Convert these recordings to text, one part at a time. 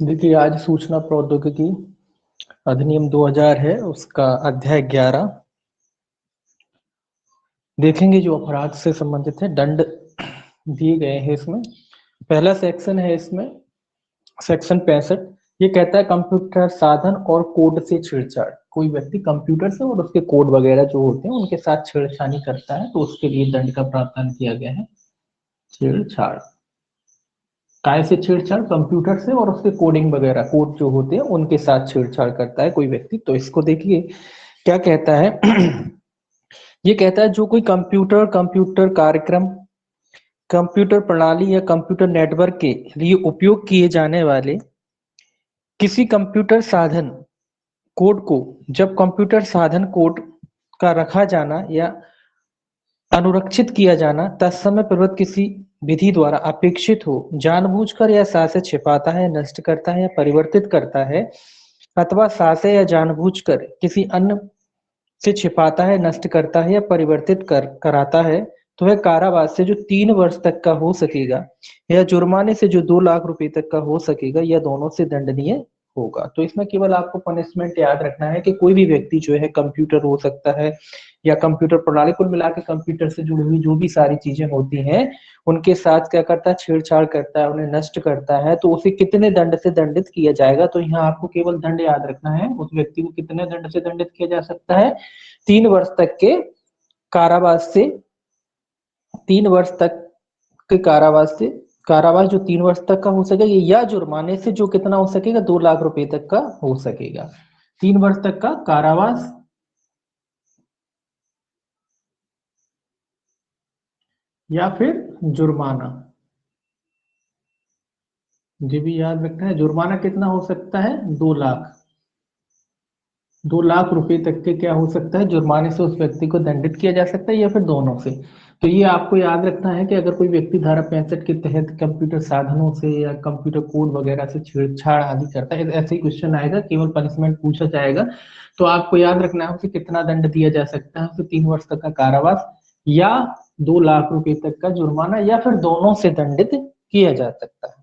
देखिए, आज सूचना प्रौद्योगिकी अधिनियम 2000 है, उसका अध्याय 11 देखेंगे जो अपराध से संबंधित है। दंड दिए गए हैं इसमें। पहला सेक्शन है इसमें सेक्शन 65। ये कहता है कंप्यूटर साधन और कोड से छेड़छाड़। कोई व्यक्ति कंप्यूटर से और उसके कोड वगैरह जो होते हैं उनके साथ छेड़छाड़ी करता है तो उसके लिए दंड का प्रावधान किया गया है। छेड़छाड़ काय से छेड़छाड़? कंप्यूटर से और उसके कोडिंग वगैरह कोड जो होते हैं उनके साथ छेड़छाड़ करता है कोई व्यक्ति। तो इसको देखिए क्या कहता है। ये कहता है जो कोई कंप्यूटर कार्यक्रम, कंप्यूटर प्रणाली या कंप्यूटर नेटवर्क के लिए उपयोग किए जाने वाले किसी कंप्यूटर साधन कोड को जब कंप्यूटर साधन कोड का रखा जाना या अनुरक्षित किया जाना तत्समय प्रवृत्त किसी विधि द्वारा अपेक्षित हो, जानबूझकर या सासे छिपाता है, नष्ट करता है या परिवर्तित करता है, अथवा सासे या जानबूझकर किसी अन्य से छिपाता है, नष्ट करता है या परिवर्तित कराता है, तो वह कारावास से जो 3 वर्ष तक का हो सकेगा या जुर्माने से जो 2 लाख रुपए तक का हो सकेगा या दोनों से दंडनीय होगा। तो इसमें केवल आपको पनिशमेंट याद रखना है कि कोई भी व्यक्ति जो है कंप्यूटर हो सकता है या कंप्यूटर प्रणाली, कुल मिला के कंप्यूटर से जुड़ी हुई जो भी सारी चीजें होती हैं उनके साथ क्या करता है, छेड़छाड़ करता है, उन्हें नष्ट करता है, तो उसे कितने दंड से दंडित किया जाएगा। तो यहाँ आपको केवल दंड याद रखना है, उस व्यक्ति को कितने दंड से दंडित किया जा सकता है। 3 वर्ष तक के कारावास से 3 वर्ष तक के कारावास से कारावास जो 3 वर्ष तक का हो सकेगा या जुर्माने से जो कितना हो सकेगा, 2 लाख रुपए तक का हो सकेगा। 3 वर्ष तक का कारावास या फिर जुर्माना। ये भी याद रखना है, जुर्माना कितना हो सकता है, 2 लाख। 2 लाख रुपए तक के क्या हो सकता है, जुर्माने से उस व्यक्ति को दंडित किया जा सकता है या फिर दोनों से। तो ये आपको याद रखना है कि अगर कोई व्यक्ति धारा 65 के तहत कंप्यूटर साधनों से या कंप्यूटर कोड वगैरह से छेड़छाड़ आदि करता है, ऐसे ही क्वेश्चन आएगा, केवल पनिशमेंट पूछा जाएगा, तो आपको याद रखना है उसे कितना दंड दिया जा सकता है। उसे 3 वर्ष तक का कारावास या 2 लाख रुपए तक का जुर्माना या फिर दोनों से दंडित किया जा सकता है।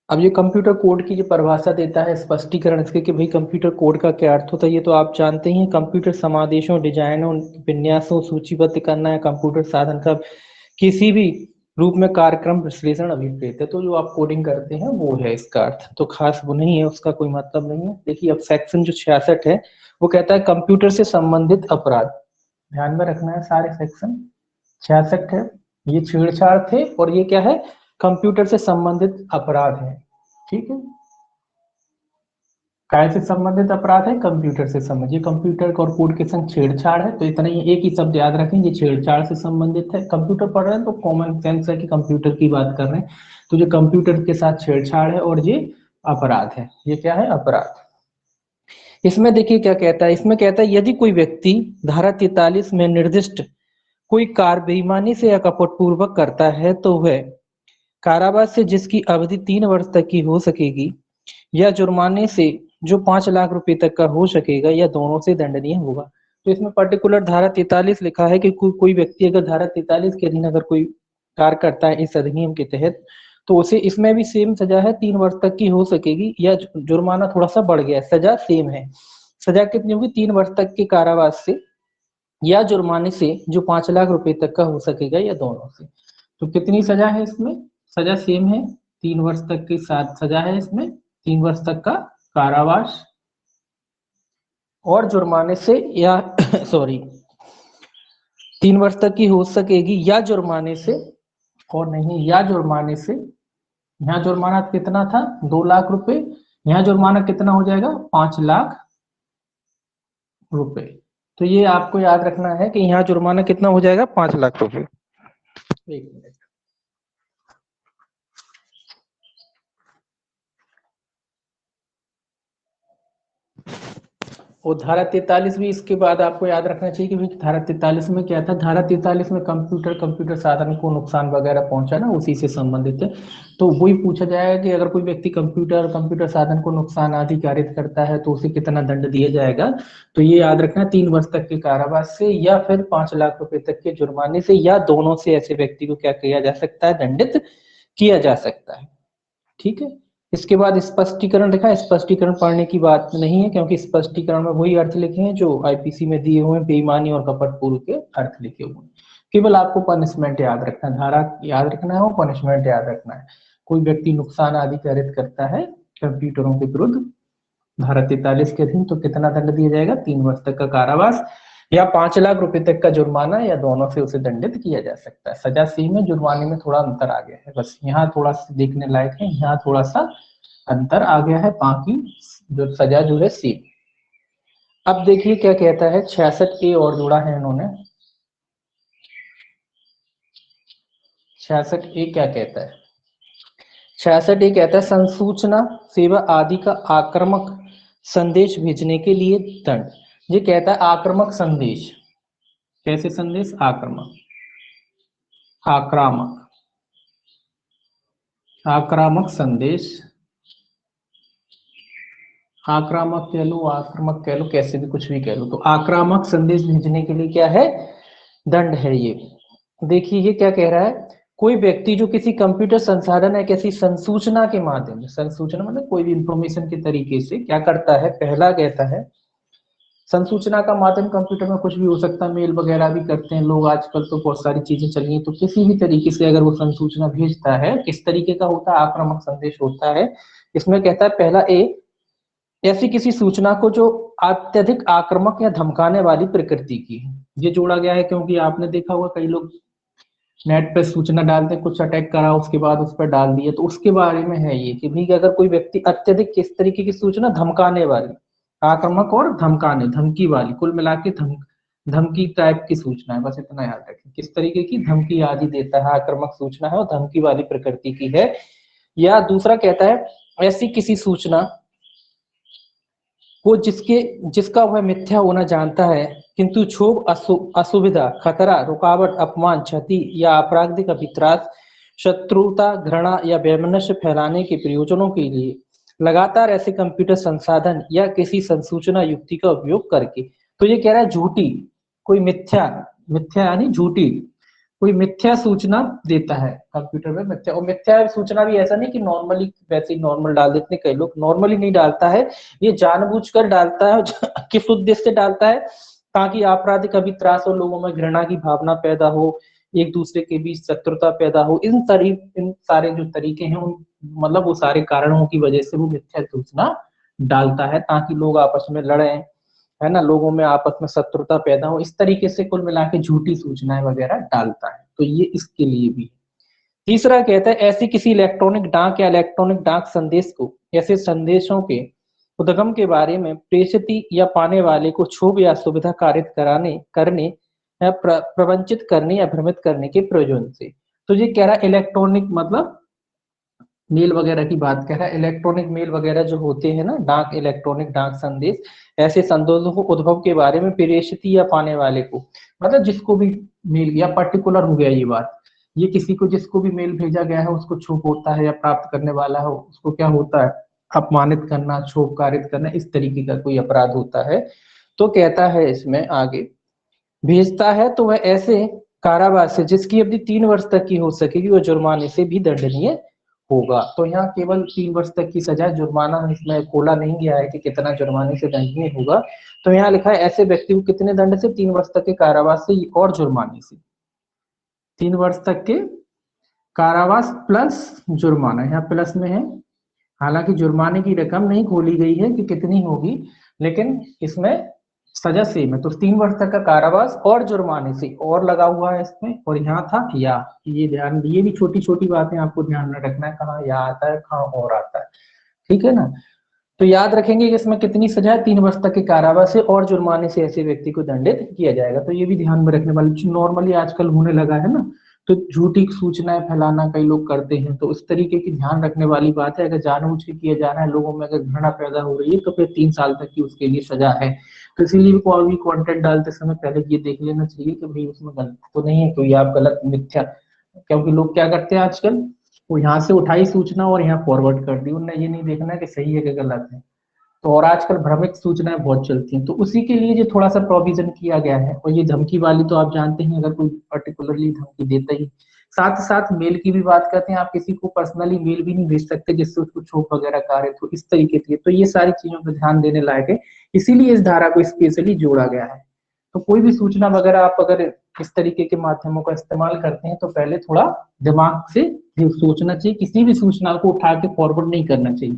अब ये कंप्यूटर कोड की जो परिभाषा देता है, स्पष्टीकरण इसके कि भाई कंप्यूटर कोड का क्या अर्थ होता है, ये तो आप जानते ही हैं। कंप्यूटर समादेशों, डिजाइनों, विन्यासों सूचीबद्ध करना है कंप्यूटर साधन का किसी भी रूप में कार्यक्रम विश्लेषण अभिप्रेत है। तो जो आप कोडिंग करते हैं वो है इसका अर्थ, तो खास वो नहीं है, उसका कोई मतलब नहीं है। देखिए अब सेक्शन जो 66 है वो कहता है कंप्यूटर से संबंधित अपराध। ध्यान में रखना है सारे सेक्शन। 66 है, ये छेड़छाड़ थे और ये क्या है, कंप्यूटर से संबंधित अपराध है। ठीक है, काय से संबंधित अपराध है, कंप्यूटर से संबंधित। कंप्यूटर और कोड के संग छेड़छाड़ है, तो इतना ही एक ही शब्द याद रखें, ये छेड़छाड़ से संबंधित है। कंप्यूटर पढ़ रहे हैं तो कॉमन सेंस है कि कंप्यूटर की बात कर रहे हैं, तो जो कंप्यूटर के साथ छेड़छाड़ है और ये अपराध है। ये क्या है, अपराध। इसमें देखिए क्या कहता है, इसमें कहता है यदि कोई व्यक्ति धारा 43 में निर्दिष्ट कोई कार्य बेईमानी से या कपटपूर्वक करता है तो वह कारावास से जिसकी अवधि 3 वर्ष तक की हो सकेगी या जुर्माने से जो 5 लाख रुपए तक का हो सकेगा या दोनों से दंडनीय होगा। तो इसमें पर्टिकुलर धारा 43 लिखा है कि कोई व्यक्ति अगर धारा 43 के अधीन अगर कोई कार्य करता है इस अधिनियम के तहत, तो उसे इसमें भी सेम सजा है, 3 वर्ष तक की हो सकेगी या जुर्माना थोड़ा सा बढ़ गया है, सजा सेम है। सजा कितनी होगी, 3 वर्ष तक के कारावास से या जुर्माने से जो 5 लाख रुपए तक का हो सकेगा या दोनों से। तो कितनी सजा है इसमें, सजा सेम है, 3 वर्ष तक की साथ सजा है इसमें, 3 वर्ष तक का कारावास और जुर्माने से या सॉरी 3 वर्ष तक की हो सकेगी या जुर्माने से, और नहीं या जुर्माने से। यहाँ जुर्माना कितना था, 2 लाख रुपए, यहाँ जुर्माना कितना हो जाएगा, 5 लाख रुपए। तो ये आपको याद रखना है कि यहाँ जुर्माना कितना हो जाएगा, 5 लाख रुपए। एक मिनट, और धारा 43 भी इसके बाद आपको याद रखना चाहिए कि भाई धारा 43 में क्या था, धारा 43 में कंप्यूटर साधन को नुकसान वगैरह पहुंचा ना, उसी से संबंधित है। तो वही पूछा जाएगा कि अगर कोई व्यक्ति कंप्यूटर साधन को नुकसान आदि कारित करता है तो उसे कितना दंड दिया जाएगा। तो ये याद रखना, 3 वर्ष तक के कारावास से या फिर 5 लाख रुपए तक के जुर्माने से या दोनों से ऐसे व्यक्ति को क्या किया जा सकता है, दंडित किया जा सकता है। ठीक है, इसके बाद स्पष्टीकरण लिखा है। स्पष्टीकरण पढ़ने की बात नहीं है, क्योंकि स्पष्टीकरण में वही अर्थ लिखे हैं जो आईपीसी में दिए हुए हैं, बेईमानी और कपटपूर्व के अर्थ लिखे हुए हैं। केवल आपको पनिशमेंट याद रखना है, धारा याद रखना है और पनिशमेंट याद रखना है। कोई व्यक्ति नुकसान आदि प्रेरित करता है कंप्यूटरों के विरुद्ध धारा 43 के अधीन, तो कितना दंड दिया जाएगा? 3 वर्ष तक का कारावास या 5 लाख रुपए तक का जुर्माना, या दोनों से उसे दंडित किया जा सकता है। सजा सेम में, जुर्माने में थोड़ा अंतर आ गया है, बस यहाँ थोड़ा सा देखने लायक है, यहाँ थोड़ा सा अंतर आ गया है, बाकी जो सजा जो है सेम। अब देखिए क्या कहता है, 66A और जोड़ा है इन्होंने। 66A क्या कहता है? 66A कहता है संसूचना सेवा आदि का आक्रामक संदेश भेजने के लिए दंड। ये कहता है आक्रामक संदेश। कैसे संदेश? आक्रामक, आक्रामक, आक्रामक संदेश, आक्रामक कह लो, आक्रामक कह लो, कैसे भी कुछ भी कह लो, तो आक्रामक संदेश भेजने के लिए क्या है? दंड है ये। देखिए ये क्या कह रहा है, कोई व्यक्ति जो किसी कंप्यूटर संसाधन या किसी संसूचना के माध्यम से, संसूचना मतलब कोई भी इंफॉर्मेशन के तरीके से क्या करता है, पहला कहता है संसूचना का माध्यम कंप्यूटर में कुछ भी हो सकता है, मेल वगैरह भी करते हैं लोग आजकल, तो बहुत सारी चीजें चल रही हैं, तो किसी भी तरीके से अगर वो संसूचना भेजता है, किस तरीके का होता है? आक्रामक संदेश होता है। इसमें कहता है पहला ए, ऐसी किसी सूचना को जो अत्यधिक आक्रामक या धमकाने वाली प्रकृति की है। ये जोड़ा गया है क्योंकि आपने देखा होगा कई लोग नेट पे सूचना डालते हैं, कुछ अटैक करा उसके बाद उस पर डाल दिए, तो उसके बारे में है ये कि भाई अगर कोई व्यक्ति अत्यधिक किस तरीके की सूचना, धमकाने वाली, आक्रामक और धमकाने, धमकी वाली, कुल मिला के धमकी टाइप की सूचना है, बस इतना याद रखें। किस तरीके की? धमकी आदि देता है, आक्रामक सूचना है और धमकी वाली प्रकृति की है। या दूसरा कहता है ऐसी किसी सूचना को जिसका वह मिथ्या होना जानता है, किंतु क्षोभ, असुविधा, खतरा, रुकावट, अपमान, क्षति या आपराधिक अभित्रास, शत्रुता, घृणा या वैमनस्य फैलाने के प्रयोजनों के लिए लगातार ऐसे कंप्यूटर संसाधन या किसी संसूचना युक्ति का उपयोग करके। तो ये कह रहा है झूठी, कोई मिथ्या, मिथ्या यानी झूठी, कोई मिथ्या सूचना देता है कंप्यूटर में, मिथ्या। और मिथ्या सूचना भी ऐसा नहीं कि नॉर्मली वैसे ही नॉर्मल डाल देते, कई लोग नॉर्मली नहीं डालता है, ये जानबूझकर डालता है, किस उद्देश्य से डालता है? ताकि आपराधिक अभित्रास हो, लोगों में घृणा की भावना पैदा हो, एक दूसरे के बीच शत्रुता पैदा हो, इन सारे जो तरीके हैं, उन मतलब वो सारे कारणों की वजह से वो मिथ्या सूचना डालता है, ताकि लोग आपस में लड़े, है ना, लोगों में आपस में शत्रुता पैदा हो, इस तरीके से कुल मिला के झूठी सूचनाएं वगैरह डालता है, तो ये इसके लिए भी। तीसरा कहता है ऐसी किसी इलेक्ट्रॉनिक डाक या इलेक्ट्रॉनिक डाक संदेश को, ऐसे संदेशों के उद्गम के बारे में प्रेषित या पाने वाले को क्षोभ या सुविधा कारित करने या प्रवंचित करने या भ्रमित करने के प्रयोजन से। तो ये कह रहा है इलेक्ट्रॉनिक मतलब मेल वगैरह की बात कर रहा है। इलेक्ट्रॉनिक मेल वगैरह जो होते हैं ना, डाक, इलेक्ट्रॉनिक डाक संदेश, ऐसे संदेशों को उद्भव के बारे में प्रेषित या पाने वाले को, मतलब जिसको भी मेल, या पर्टिकुलर हो गया ये बात, ये किसी को जिसको भी मेल भेजा गया है उसको क्षोभ होता है, या प्राप्त करने वाला हो उसको क्या होता है? अपमानित करना, क्षोभ कारित करना, इस तरीके का कोई अपराध होता है। तो कहता है इसमें आगे, भेजता है तो वह ऐसे कारावास से जिसकी अवधि 3 वर्ष तक की हो सकेगी, वह जुर्माने से भी दंडनीय होगा। तो यहाँ केवल 3 वर्ष तक की सजा, जुर्माना इसमें खोला नहीं गया है कि कितना जुर्माने से दंडनीय होगा। तो यहाँ लिखा है ऐसे व्यक्ति को कितने दंड से? 3 वर्ष तक के कारावास से और जुर्माने से। 3 वर्ष तक के कारावास प्लस जुर्माना, यहाँ प्लस में है, हालांकि जुर्माने की रकम नहीं खोली गई है कि कितनी होगी, लेकिन इसमें सजा सेम है। तो 3 वर्ष तक का कारावास और जुर्माने से, और लगा हुआ है इसमें, और यहाँ था या, ये ध्यान, ये भी छोटी छोटी बातें आपको ध्यान में रखना है, कहाँ या आता है, कहाँ और आता है, ठीक है ना। तो याद रखेंगे कि इसमें कितनी सजा है? 3 वर्ष तक के कारावास से और जुर्माने से ऐसे व्यक्ति को दंडित किया जाएगा। तो ये भी ध्यान में रखने वाली, नॉर्मली आजकल होने लगा है ना, तो झूठी सूचनाएं फैलाना कई लोग करते हैं, तो उस तरीके की ध्यान रखने वाली बात है। अगर जानबूझ के किया जा रहा है, लोगों में अगर घृणा पैदा हो रही है, तो फिर 3 साल तक की उसके लिए सजा है। तो इसीलिए कोई भी कंटेंट डालते समय पहले ये देख लेना चाहिए कि भाई उसमें गलत तो नहीं है, कोई आप गलत मिथ्या, क्योंकि लोग क्या करते हैं आजकल, वो यहाँ से उठाई सूचना और यहाँ फॉरवर्ड कर दी, उन्हें ये नहीं देखना कि सही है कि गलत है। तो और आजकल भ्रमित सूचनाएं बहुत चलती हैं, तो उसी के लिए जो थोड़ा सा प्रोविजन किया गया है। और ये धमकी वाली तो आप जानते हैं, अगर कोई पर्टिकुलरली धमकी देता ही साथ साथ मेल की भी बात करते हैं, आप किसी को पर्सनली मेल भी नहीं भेज सकते जिससे उसको चोट वगैरह कार्य, तो इस तरीके की, तो ये सारी चीजों पर ध्यान देने लायक है, इसीलिए इस धारा को स्पेशली जोड़ा गया है। तो कोई भी सूचना वगैरह आप अगर इस तरीके के माध्यमों का इस्तेमाल करते हैं तो पहले थोड़ा दिमाग से सोचना चाहिए, किसी भी सूचना को उठा के फॉरवर्ड नहीं करना चाहिए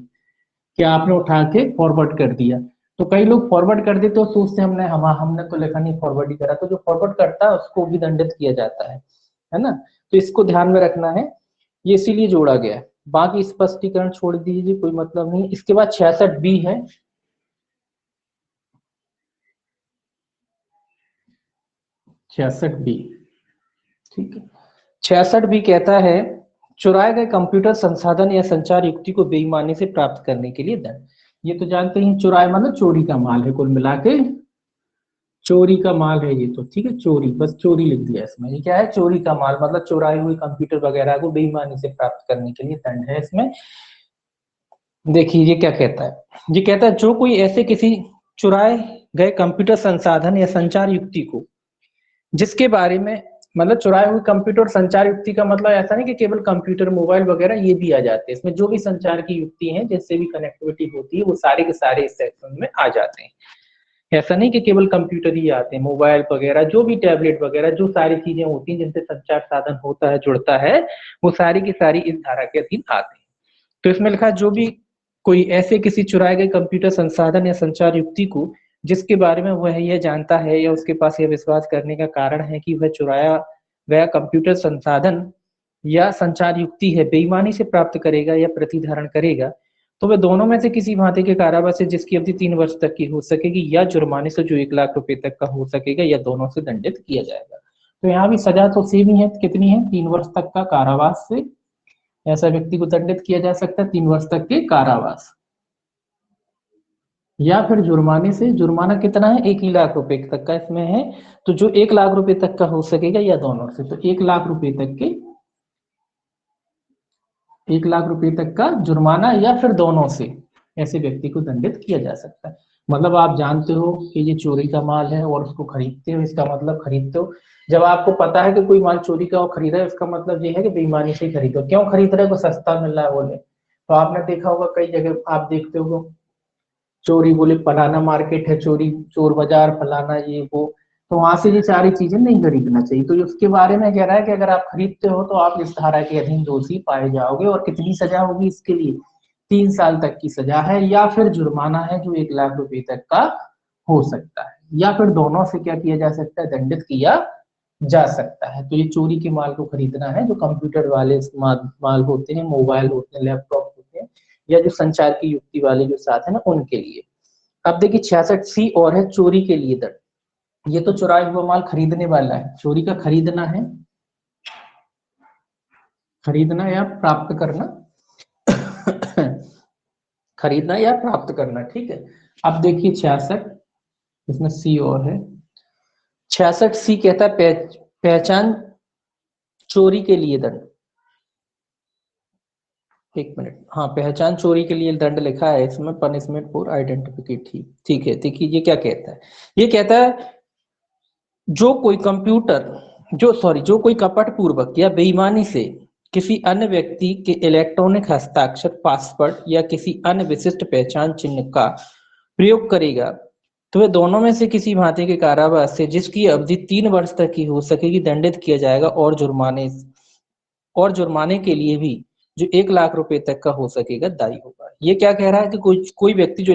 कि आपने उठा के फॉरवर्ड कर दिया। तो कई लोग फॉरवर्ड कर देते तो सोचते हमने तो लिखा नहीं, फॉरवर्ड ही करा, तो जो फॉरवर्ड करता है उसको भी दंडित किया जाता है ना। तो इसको ध्यान में रखना है, ये इसीलिए जोड़ा गया है। बाकी स्पष्टीकरण छोड़ दीजिए, कोई मतलब नहीं। इसके बाद 66B है, 66B, ठीक है। 66B कहता है चुराए गए कंप्यूटर संसाधन या संचार युक्ति को बेईमानी से प्राप्त करने के लिए दंड। ये तो जानते हैं, चुराए मतलब चोरी का माल है, कुल मिला के चोरी का माल है ये तो, ठीक है, चोरी, बस चोरी लिख दिया इसमें। ये क्या है, चोरी का माल, मतलब चुराए हुए कंप्यूटर वगैरह को बेईमानी से प्राप्त करने के लिए दंड है इसमें। देखिए ये क्या कहता है, ये कहता है जो कोई ऐसे किसी चुराए गए कंप्यूटर संसाधन या संचार युक्ति को, जिसके बारे में, मतलब चुराए हुए कंप्यूटर संचार युक्ति का मतलब ऐसा नहीं कि केवल कंप्यूटर मोबाइल वगैरह, ये भी आ जाते हैं इसमें, जो भी संचार की युक्ति है जिससे भी कनेक्टिविटी होती है वो सारे के सारे इस सेक्शन में आ जाते हैं। ऐसा नहीं कि केवल कंप्यूटर ही आते हैं, मोबाइल वगैरह, जो भी टैबलेट वगैरह, जो सारी चीजें होती हैं जिनसे संचार साधन होता है, जुड़ता है, वो सारी की सारी इस धारा के अधीन आते हैं। तो इसमें लिखा जो भी कोई ऐसे किसी चुराए गए कंप्यूटर संसाधन या संचार युक्ति को, जिसके बारे में वह यह जानता है या उसके पास यह विश्वास करने का कारण है कि वह चुराया गया कंप्यूटर संसाधन या संचार युक्ति है, बेईमानी से प्राप्त करेगा या प्रतिधारण करेगा, तो वह दोनों में से किसी भांति के कारावास से जिसकी अवधि 3 वर्ष तक की हो सकेगी, या जुर्माने से जो 1 लाख रुपए तक का हो सकेगा, या दोनों से दंडित किया जाएगा। तो यहाँ भी सजा तो सेम ही है, कितनी है, 3 वर्ष तक का कारावास से ऐसा व्यक्ति को दंडित किया जा सकता है, 3 वर्ष तक के कारावास, या फिर जुर्माने से, जुर्माना कितना है, 1 ही लाख रुपए तक का इसमें है, तो जो 1 लाख रुपए तक का हो सकेगा या दोनों से, तो 1 लाख रुपए तक के, 1 लाख रुपए तक का जुर्माना या फिर दोनों से ऐसे व्यक्ति को दंडित किया जा सकता है। मतलब आप जानते हो कि ये चोरी का माल है और उसको खरीदते हो, इसका मतलब खरीदते हो, जब आपको पता है कि कोई माल चोरी का और खरीदा है, इसका मतलब ये है कि बेईमानी से खरीदो। क्यों खरीद रहे हो, सस्ता मिल रहा है बोले। तो आपने देखा होगा कई जगह आप देखते हो चोरी, बोले फलाना मार्केट है, चोरी, चोर बाजार फलाना ये वो, तो वहां से ये सारी चीजें नहीं खरीदना चाहिए। तो उसके बारे में कह रहा है कि अगर आप खरीदते हो तो आप इस धारा के अधीन दोषी पाए जाओगे, और कितनी सजा होगी इसके लिए, 3 साल तक की सजा है, या फिर जुर्माना है जो 1 लाख रुपए तक का हो सकता है, या फिर दोनों से क्या किया जा सकता है, दंडित किया जा सकता है। तो ये चोरी के माल को खरीदना है, जो कंप्यूटर वाले माल होते हैं, मोबाइल होते हैं, लैपटॉप होते हैं, या जो संचार की युक्ति वाले जो साधन है उनके लिए। अब देखिए 66C और है चोरी के लिए दंड। ये तो चुराया हुआ माल खरीदने वाला है, चोरी का खरीदना है, खरीदना या प्राप्त करना खरीदना या प्राप्त करना, ठीक है। अब देखिए 66, इसमें C और है, 66C कहता है पहचान चोरी के लिए दंड। 1 मिनट, हाँ, पहचान चोरी के लिए दंड लिखा है इसमें, पनिशमेंट फॉर आइडेंटिफिकेट, ठीक है। देखिए ये क्या कहता है, ये कहता है जो कोई जो कोई कपट पूर्वक या बेईमानी से किसी अन्य व्यक्ति के इलेक्ट्रॉनिक हस्ताक्षर, पासवर्ड या किसी अन्य विशिष्ट पहचान चिन्ह का प्रयोग करेगा, तो वे दोनों में से किसी भांति के कारावास से जिसकी अवधि 3 वर्ष तक की हो सकेगी दंडित किया जाएगा, और जुर्माने के लिए भी जो 1 लाख रुपए तक का हो सकेगा दायी होगा। ये क्या कह रहा है कि कोई व्यक्ति जो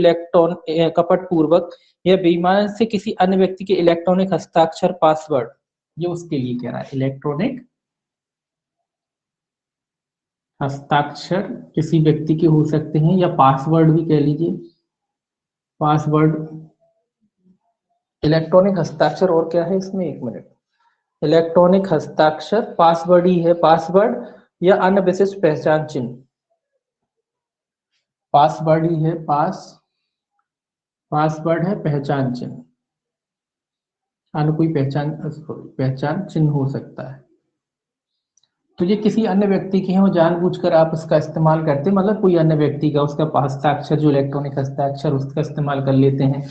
कपट पूर्वक या बेईमानी से किसी अन्य व्यक्ति के इलेक्ट्रॉनिक हस्ताक्षर, पासवर्ड, ये उसके लिए कह रहा है, इलेक्ट्रॉनिक हस्ताक्षर किसी व्यक्ति के हो सकते हैं, या पासवर्ड भी कह लीजिए, पासवर्ड, इलेक्ट्रॉनिक हस्ताक्षर, और क्या है इसमें, 1 मिनट, इलेक्ट्रॉनिक हस्ताक्षर, पासवर्ड ही है, पासवर्ड या अन्य विशिष्ट पहचान चिन्ह, पासवर्ड ही है, पासवर्ड है पहचान चिन्ह, अन्य कोई पहचान चिन्ह हो सकता है। तो ये किसी अन्य व्यक्ति के हैं, वो जानबूझकर आप उसका इस्तेमाल करते हैं, मतलब कोई अन्य व्यक्ति का, उसका हस्ताक्षर जो इलेक्ट्रॉनिक हस्ताक्षर, उसका इस्तेमाल कर लेते हैं,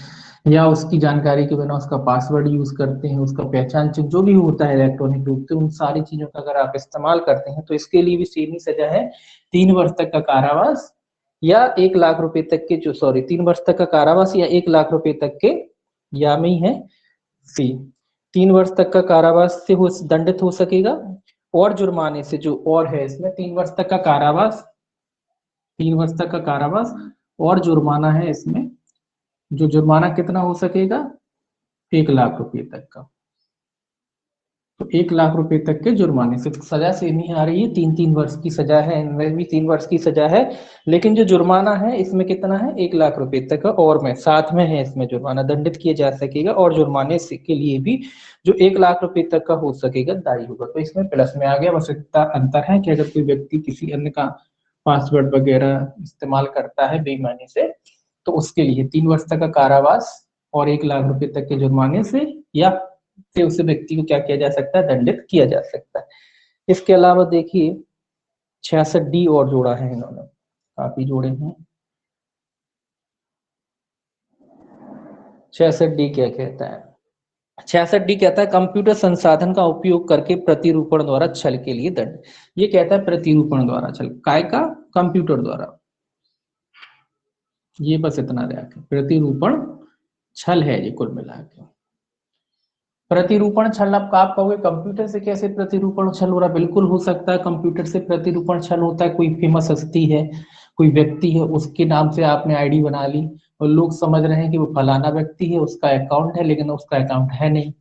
या उसकी जानकारी के बिना उसका पासवर्ड यूज करते हैं, उसका पहचान चिन्ह जो भी होता है इलेक्ट्रॉनिक रूप से, उन सारी चीजों का अगर आप इस्तेमाल करते हैं तो इसके लिए भी सेम ही सजा है, 3 वर्ष तक का कारावास या 1 लाख रुपए तक के, जो सॉरी 3 वर्ष तक का कारावास या 1 लाख रुपए तक के, या में ही है सी, 3 वर्ष तक का कारावास से हो दंडित हो सकेगा, और जुर्माने से, जो और है इसमें 3 वर्ष तक का कारावास, 3 वर्ष तक का कारावास और जुर्माना है इसमें, जो जुर्माना कितना हो सकेगा, 1 लाख रुपए तक का। तो 1 लाख रुपए तक के जुर्माने से, तो सजा सेम ही आ रही है, 3-3 वर्ष की सजा है, इनमें भी 3 वर्ष की सजा है, लेकिन जो जुर्माना है इसमें कितना है, 1 लाख रुपए तक का, और में साथ में है इसमें जुर्माना दंडित किया जा सकेगा, और जुर्माने के लिए भी जो 1 लाख रुपए तक का हो सकेगा दायी होगा। तो इसमें प्लस में आ गया, बस इतना अंतर है कि अगर कोई व्यक्ति किसी अन्य का पासवर्ड वगैरह इस्तेमाल करता है बेईमानी से, तो उसके लिए 3 वर्ष तक का कारावास और 1 लाख रुपए तक के जुर्माने से, या से उस व्यक्ति को क्या किया जा सकता है, दंडित किया जा सकता है। इसके अलावा देखिए 66D और जोड़ा है इन्होंने, काफी जोड़े हैं। 66D क्या कहता है, 66D कहता है कंप्यूटर संसाधन का उपयोग करके प्रतिरूपण द्वारा छल के लिए दंड। ये कहता है प्रतिरूपण द्वारा छल, काय का, कंप्यूटर द्वारा, ये बस इतना रखें, प्रतिरूपण छल है ये कुल मिला के। प्रतिरूपण छल, अब आप कहोगे कंप्यूटर से कैसे प्रतिरूपण छल हो रहा, बिल्कुल हो सकता है कंप्यूटर से प्रतिरूपण छल होता है। कोई फेमस हस्ती है, कोई व्यक्ति है, उसके नाम से आपने आईडी बना ली और लोग समझ रहे हैं कि वो फलाना व्यक्ति है, उसका अकाउंट है, लेकिन उसका अकाउंट है नहीं,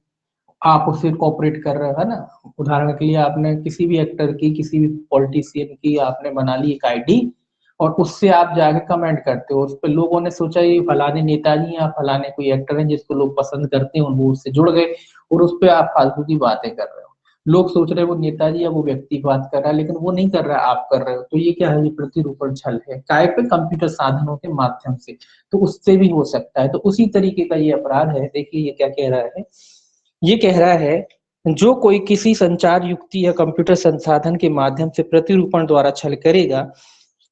आप उससे कॉपरेट कर रहे हो, है ना। उदाहरण के लिए आपने किसी भी एक्टर की, किसी भी पॉलिटिशियन की आपने बना ली एक आईडी, और उससे आप जाके कमेंट करते हो उस पर, लोगों ने सोचा ये फलाने नेताजी या फलाने कोई एक्टर हैं जिसको लोग पसंद करते हैं, वो उससे जुड़ गए, और उस पर आप फालतू की बातें कर रहे हो। लोग सोच रहे हैं वो नेताजी या वो व्यक्ति बात कर रहा है, लेकिन वो नहीं कर रहा है, आप कर रहे हो। तो ये क्या है, ये प्रतिरूपण छल है, काय पे, कंप्यूटर साधनों के माध्यम से, तो उससे भी हो सकता है। तो उसी तरीके का ये अपराध है। देखिए ये क्या कह रहा है, ये कह रहा है जो कोई किसी संचार युक्ति या कंप्यूटर संसाधन के माध्यम से प्रतिरूपण द्वारा छल करेगा,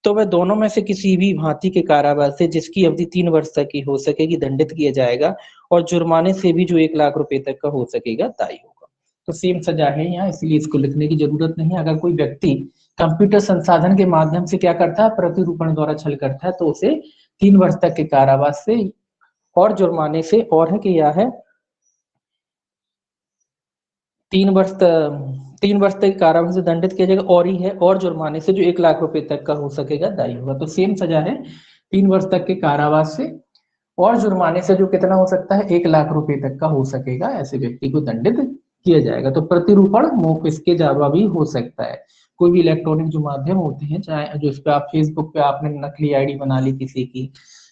तो वह दोनों में से किसी भी भांति के कारावास से, जिसकी अवधि 3 वर्ष तक की हो सकेगी, दंडित किया जाएगा, और जुर्माने से भी जो 1 लाख रुपए तक का हो सकेगा दायी होगा। तो सेम सजा है यहाँ, इसलिए इसको लिखने की जरूरत नहीं है। अगर कोई व्यक्ति कंप्यूटर संसाधन के माध्यम से क्या करता है, प्रतिरूपण द्वारा छल करता है, तो उसे 3 वर्ष तक के कारावास से और जुर्माने से, और है कि यह है 3 वर्ष 3 वर्ष तक कारावास से दंडित किया जाएगा, और ही है, और जुर्माने से जो 1 लाख रुपए तक का हो सकेगा दायी होगा। तो सेम सजा है, 3 वर्ष तक के कारावास से और जुर्माने से जो कितना हो सकता है, 1 लाख रुपए तक का हो सकेगा, ऐसे व्यक्ति को दंडित किया जाएगा। तो प्रतिरूपण मौक इसके अलावा भी हो सकता है। कोई भी इलेक्ट्रॉनिक जो माध्यम होते हैं, चाहे जो इस पे आप फेसबुक पे आपने नकली आईडी बना ली किसी की,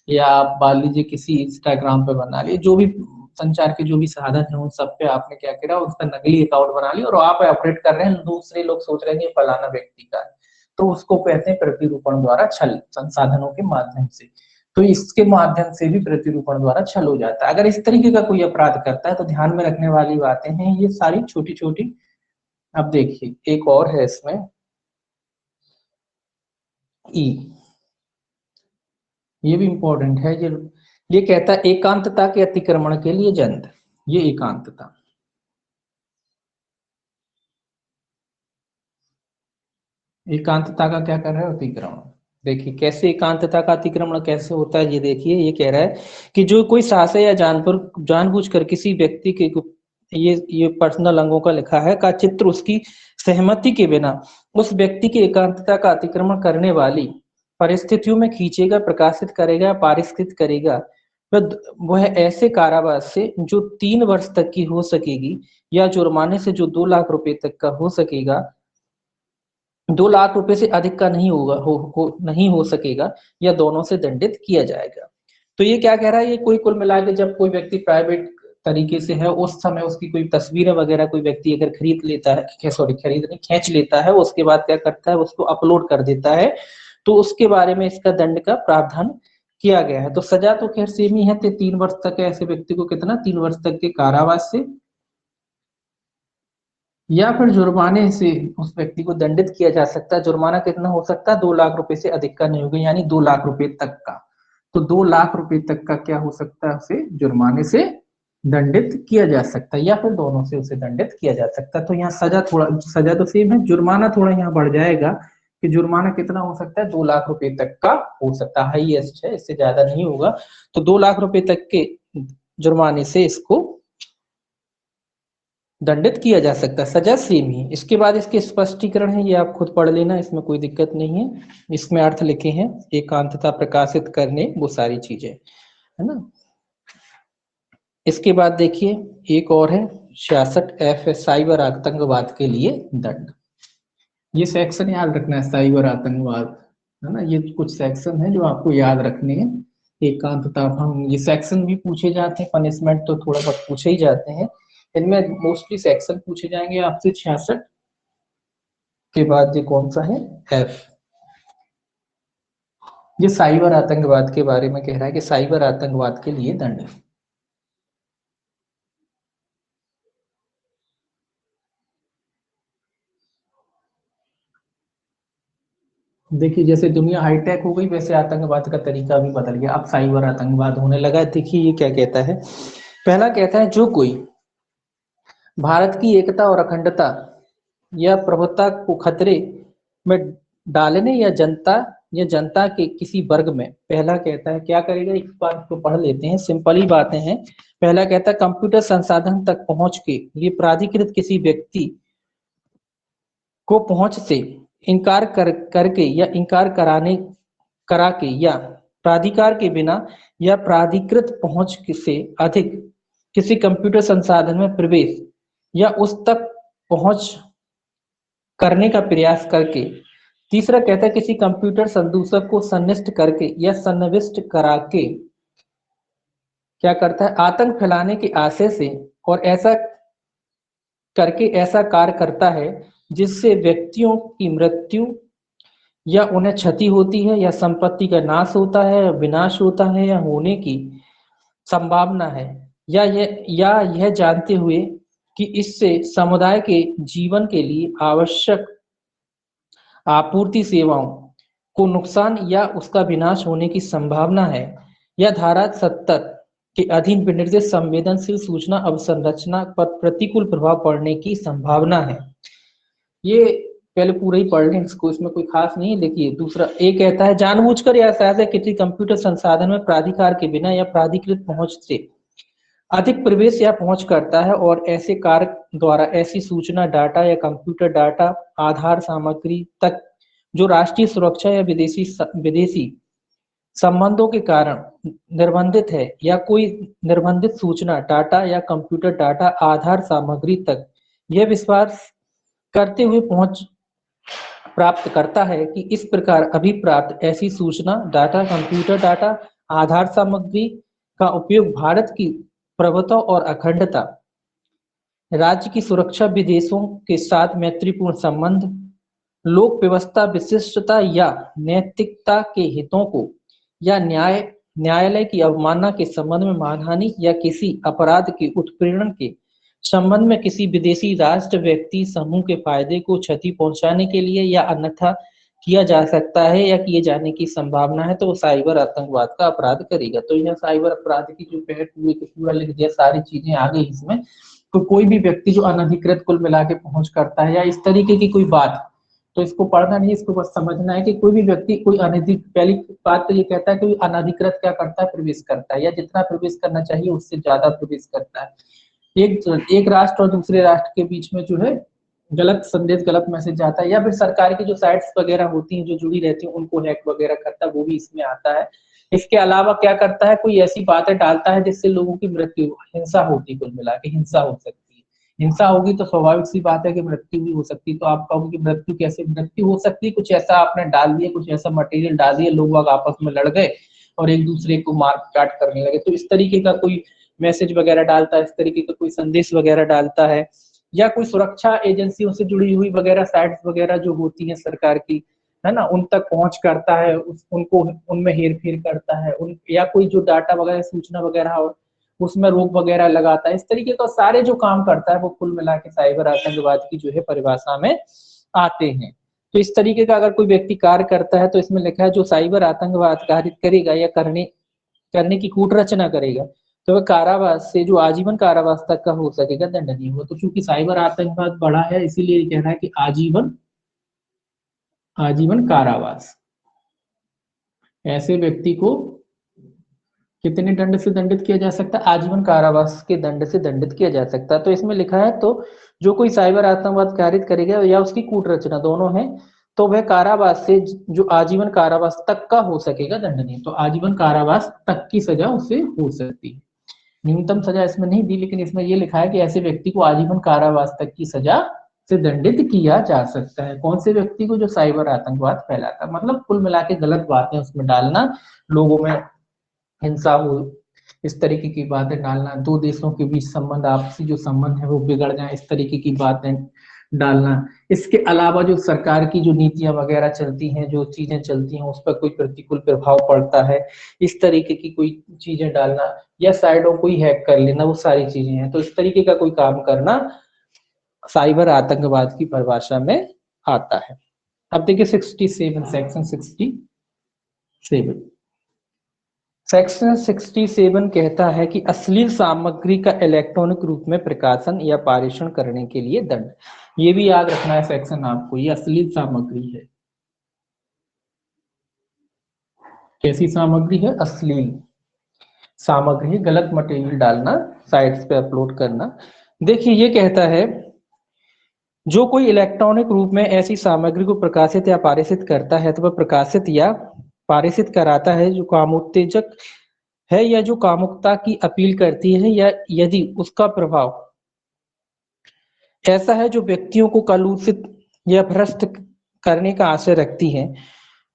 या आप मान लीजिए किसी इंस्टाग्राम पे बना ली, जो भी संचार के जो भी साधन है उन सब पे आपने क्या करा, उसका नकली अकाउंट बना लिया, और आप ऑपरेट कर रहे हैं, दूसरे लोग सोच रहे हैं कि फलाना व्यक्ति का है, तो उसको कहते हैं प्रतिरूपण द्वारा छल, संसाधनों के माध्यम से। तो इसके माध्यम से भी प्रतिरूपण द्वारा छल हो जाता है। अगर इस तरीके का कोई अपराध करता है तो ध्यान में रखने वाली बातें हैं ये सारी छोटी छोटी। अब देखिए एक और है इसमें, ई, ये भी इंपॉर्टेंट है। ये कहता है एकांतता के अतिक्रमण के लिए दंड। ये एकांतता, एकांतता का क्या कर रहा है, अतिक्रमण। देखिए कैसे एकांतता का अतिक्रमण कैसे होता है, ये देखिए ये कह रहा है कि जो कोई सासे या जानबूझकर किसी व्यक्ति के, ये पर्सनल अंगों का लिखा है, का चित्र उसकी सहमति के बिना उस व्यक्ति की एकांतता का अतिक्रमण करने वाली परिस्थितियों में खींचेगा, प्रकाशित करेगा, पारिष्कृत करेगा, वह ऐसे कारावास से जो 3 वर्ष तक की हो सकेगी, या जुर्माने से जो 2 लाख रुपए तक का हो सकेगा, 2 लाख रुपए से अधिक का नहीं होगा, नहीं हो सकेगा, या दोनों से दंडित किया जाएगा। तो ये क्या कह रहा है, ये कोई कुल मिला के जब कोई व्यक्ति प्राइवेट तरीके से है, उस समय उसकी कोई तस्वीरें वगैरह कोई व्यक्ति अगर खरीद लेता है, सॉरी खरीद नहीं, खींच लेता है, उसके बाद क्या करता है, उसको अपलोड कर देता है, तो उसके बारे में इसका दंड का प्रावधान किया गया है। तो सजा तो खैर सेम ही है, 3 वर्ष तक है, ऐसे व्यक्ति को कितना, 3 वर्ष तक के कारावास से या फिर जुर्माने से उस व्यक्ति को दंडित किया जा सकता है। जुर्माना कितना हो सकता है, 2 लाख रुपए से अधिक का नहीं होगा, यानी 2 लाख रुपए तक का। तो 2 लाख रुपए तक का क्या हो सकता है, उसे जुर्माने से दंडित किया जा सकता है, या फिर दोनों से उसे दंडित किया जा सकता है। तो यहाँ सजा तो सेम है, जुर्माना थोड़ा यहाँ बढ़ जाएगा कि जुर्माना कितना हो सकता है, 2 लाख रुपए तक का हो सकता है, हाईएस्ट है, इससे ज्यादा नहीं होगा। तो 2 लाख रुपए तक के जुर्माने से इसको दंडित किया जा सकता है, सजा सेम ही। इसके बाद इसके स्पष्टीकरण है, ये आप खुद पढ़ लेना, इसमें कोई दिक्कत नहीं है। इसमें अर्थ लिखे हैं, एकांतता प्रकाशित करने, वो सारी चीजें, है ना। इसके बाद देखिए एक और है 66F, साइबर आतंकवाद के लिए दंड। ये सेक्शन याद रखना है, साइबर आतंकवाद, है ना। ये कुछ सेक्शन है जो आपको याद रखने हैं। एकांतता भंग, ये सेक्शन भी पूछे जाते हैं, पनिशमेंट तो थोड़ा बहुत पूछे ही जाते हैं। इनमें मोस्टली सेक्शन पूछे जाएंगे आपसे 66 के बाद। ये कौन सा है, एफ। ये साइबर आतंकवाद के बारे में कह रहा है कि साइबर आतंकवाद के लिए दंड। देखिए जैसे दुनिया हाईटेक हो गई, वैसे आतंकवाद का तरीका भी बदल गया, अब साइबर आतंकवाद होने लगा है। देखिए ये क्या कहता है, पहला कहता है जो कोई भारत की एकता और अखंडता या प्रभुत्ता को खतरे में डालने या जनता के किसी वर्ग में, पहला कहता है क्या करेगा, एक बात को पढ़ लेते हैं, सिंपल ही बातें हैं। पहला कहता है कंप्यूटर संसाधन तक पहुंच के लिए प्राधिकृत किसी व्यक्ति को पहुंच से इनकार करके या इनकार करा के, या प्राधिकार के बिना या प्राधिकृत पहुंच से अधिक किसी कंप्यूटर संसाधन में प्रवेश या उस तक पहुंच करने का प्रयास करके। तीसरा कहता है किसी कंप्यूटर संदूषक को सन्निष्ट करके या सन्निविष्ट करा के क्या करता है, आतंक फैलाने के आशय से, और ऐसा करके ऐसा कार्य करता है जिससे व्यक्तियों की मृत्यु या उन्हें क्षति होती है, या संपत्ति का नाश होता है, या विनाश होता है, या होने की संभावना है, या यह जानते हुए कि इससे समुदाय के जीवन के लिए आवश्यक आपूर्ति सेवाओं को नुकसान या उसका विनाश होने की संभावना है, या धारा 70 के अधीन विनिर्देश संवेदनशील सूचना अवसंरचना पर प्रतिकूल प्रभाव पड़ने की संभावना है। ये पहले पूरा ही पढ़ लें इसको, इसमें कोई खास नहीं है। देखिए दूसरा एक कहता है जानबूझकर या शायद किसी कंप्यूटर संसाधन में प्राधिकार के बिना या प्राधिकृत पहुंच से अधिक प्रवेश या पहुंच करता है, और ऐसे कार्य द्वारा ऐसी सूचना डाटा या कंप्यूटर डाटा आधार सामग्री तक जो राष्ट्रीय सुरक्षा या विदेशी संबंधों के कारण निर्बंधित है, या कोई निर्बंधित सूचना डाटा या कंप्यूटर डाटा आधार सामग्री तक यह विश्वास करते हुए पहुंच प्राप्त करता है कि इस प्रकार अभिप्राप्त ऐसी सूचना डाटा कंप्यूटर डाटा आधार सामग्री का उपयोग भारत की प्रभुत्व और अखंडता, राज्य की सुरक्षा, विदेशों के साथ मैत्रीपूर्ण संबंध, लोक व्यवस्था विशिष्टता या नैतिकता के हितों को, या न्यायालय की अवमानना के संबंध में मानहानि, या किसी अपराध के उत्पीड़न के संबंध में किसी विदेशी राष्ट्र व्यक्ति समूह के फायदे को क्षति पहुंचाने के लिए या अन्यथा किया जा सकता है या किए जाने की संभावना है, तो वो साइबर आतंकवाद का अपराध करेगा। तो यह साइबर अपराध की जो पूरा लिख दिया, सारी चीजें आ गई इसमें। तो कोई भी व्यक्ति जो अनधिकृत कुल मिला के पहुंच करता है या इस तरीके की कोई बात, तो इसको पढ़ना नहीं, इसको बस समझना है कि कोई भी व्यक्ति कोई अनधिकृत, पहली बात तो ये कहता है कि अनधिकृत क्या करता है, प्रवेश करता है, या जितना प्रवेश करना चाहिए उससे ज्यादा प्रवेश करता है। एक राष्ट्र और दूसरे राष्ट्र के बीच में जो है गलत संदेश, गलत मैसेज जाता है, या फिर सरकार की जो साइट्स वगैरह होती हैं जो जुड़ी रहती हैं उनको हैक वगैरह करता है, वो भी इसमें आता है। इसके अलावा क्या करता है, कोई ऐसी बातें डालता है जिससे लोगों की मृत्यु, हिंसा होती, कुल मिला के हिंसा हो सकती है। हिंसा होगी तो स्वाभाविक सी बात है कि मृत्यु भी हो सकती है। तो आप कहोगे मृत्यु कैसे, मृत्यु हो सकती है, कुछ ऐसा आपने डाल दिया, कुछ ऐसा मटेरियल डाल दिया, लोग आपस में लड़ गए और एक दूसरे को मार काट करने लगे। तो इस तरीके का कोई मैसेज वगैरह डालता है, इस तरीके का कोई संदेश वगैरह डालता है, या कोई सुरक्षा एजेंसियों से जुड़ी हुई वगैरह साइट्स वगैरह जो होती हैं सरकार की, है ना, उन तक पहुंच करता है, उनको उनमें हेर फेर करता है, या कोई जो डाटा वगैरह सूचना वगैरह उसमें रोक वगैरह लगाता है। इस तरीके का सारे जो काम करता है वो कुल मिला के साइबर आतंकवाद की जो है परिभाषा में आते हैं। तो इस तरीके का अगर कोई व्यक्ति कार्य करता है तो इसमें लिखा है जो साइबर आतंकवाद कार्य करेगा या करने करने की कूट रचना करेगा तो वह कारावास से जो आजीवन कारावास तक का हो सकेगा दंडनीय हो। तो चूंकि साइबर आतंकवाद बढ़ा है इसीलिए ये कहना है कि आजीवन आजीवन कारावास ऐसे व्यक्ति को कितने दंड से दंडित किया जा सकता है, आजीवन कारावास के दंड से दंडित किया जा सकता है। तो इसमें लिखा है तो जो कोई साइबर आतंकवाद कारित करेगा या उसकी कूट रचना दोनों है तो वह कारावास से जो आजीवन कारावास तक का हो सकेगा दंडनीय। तो आजीवन कारावास तक की सजा उसे हो सकती है। न्यूनतम सजा इसमें नहीं दी लेकिन इसमें यह लिखा है कि ऐसे व्यक्ति को आजीवन कारावास तक की सजा से दंडित किया जा सकता है। कौन से व्यक्ति को, जो साइबर आतंकवाद फैलाता, मतलब कुल मिला के गलत बातें उसमें डालना, लोगों में हिंसा हो, इस तरीके की बातें डालना, दो देशों के बीच संबंध, आपसी जो संबंध है वो बिगड़ जाए, इस तरीके की बातें डालना। इसके अलावा जो सरकार की जो नीतियां वगैरह चलती हैं, जो चीजें चलती हैं उस पर कोई प्रतिकूल प्रभाव पड़ता है, इस तरीके की कोई चीजें डालना या साइडों को ही हैक कर लेना, वो सारी चीजें हैं। तो इस तरीके का कोई काम करना साइबर आतंकवाद की परिभाषा में आता है। अब देखिए 67 सेक्शन 67 सेक्शन 67 कहता है कि अश्लील सामग्री का इलेक्ट्रॉनिक रूप में प्रकाशन या पारेषण करने के लिए दंड। ये भी याद रखना है सेक्शन आपको, ये अश्लील सामग्री है। कैसी सामग्री है? अश्लील सामग्री, गलत मटेरियल डालना, साइट्स पे अपलोड करना। देखिए ये कहता है जो कोई इलेक्ट्रॉनिक रूप में ऐसी सामग्री को प्रकाशित या पारिषित करता है तो वह प्रकाशित या पारिषित कराता है जो कामोत्तेजक है या जो कामुकता की अपील करती है, या यदि उसका प्रभाव ऐसा है जो व्यक्तियों को कलुषित या भ्रष्ट करने का आशय रखती है,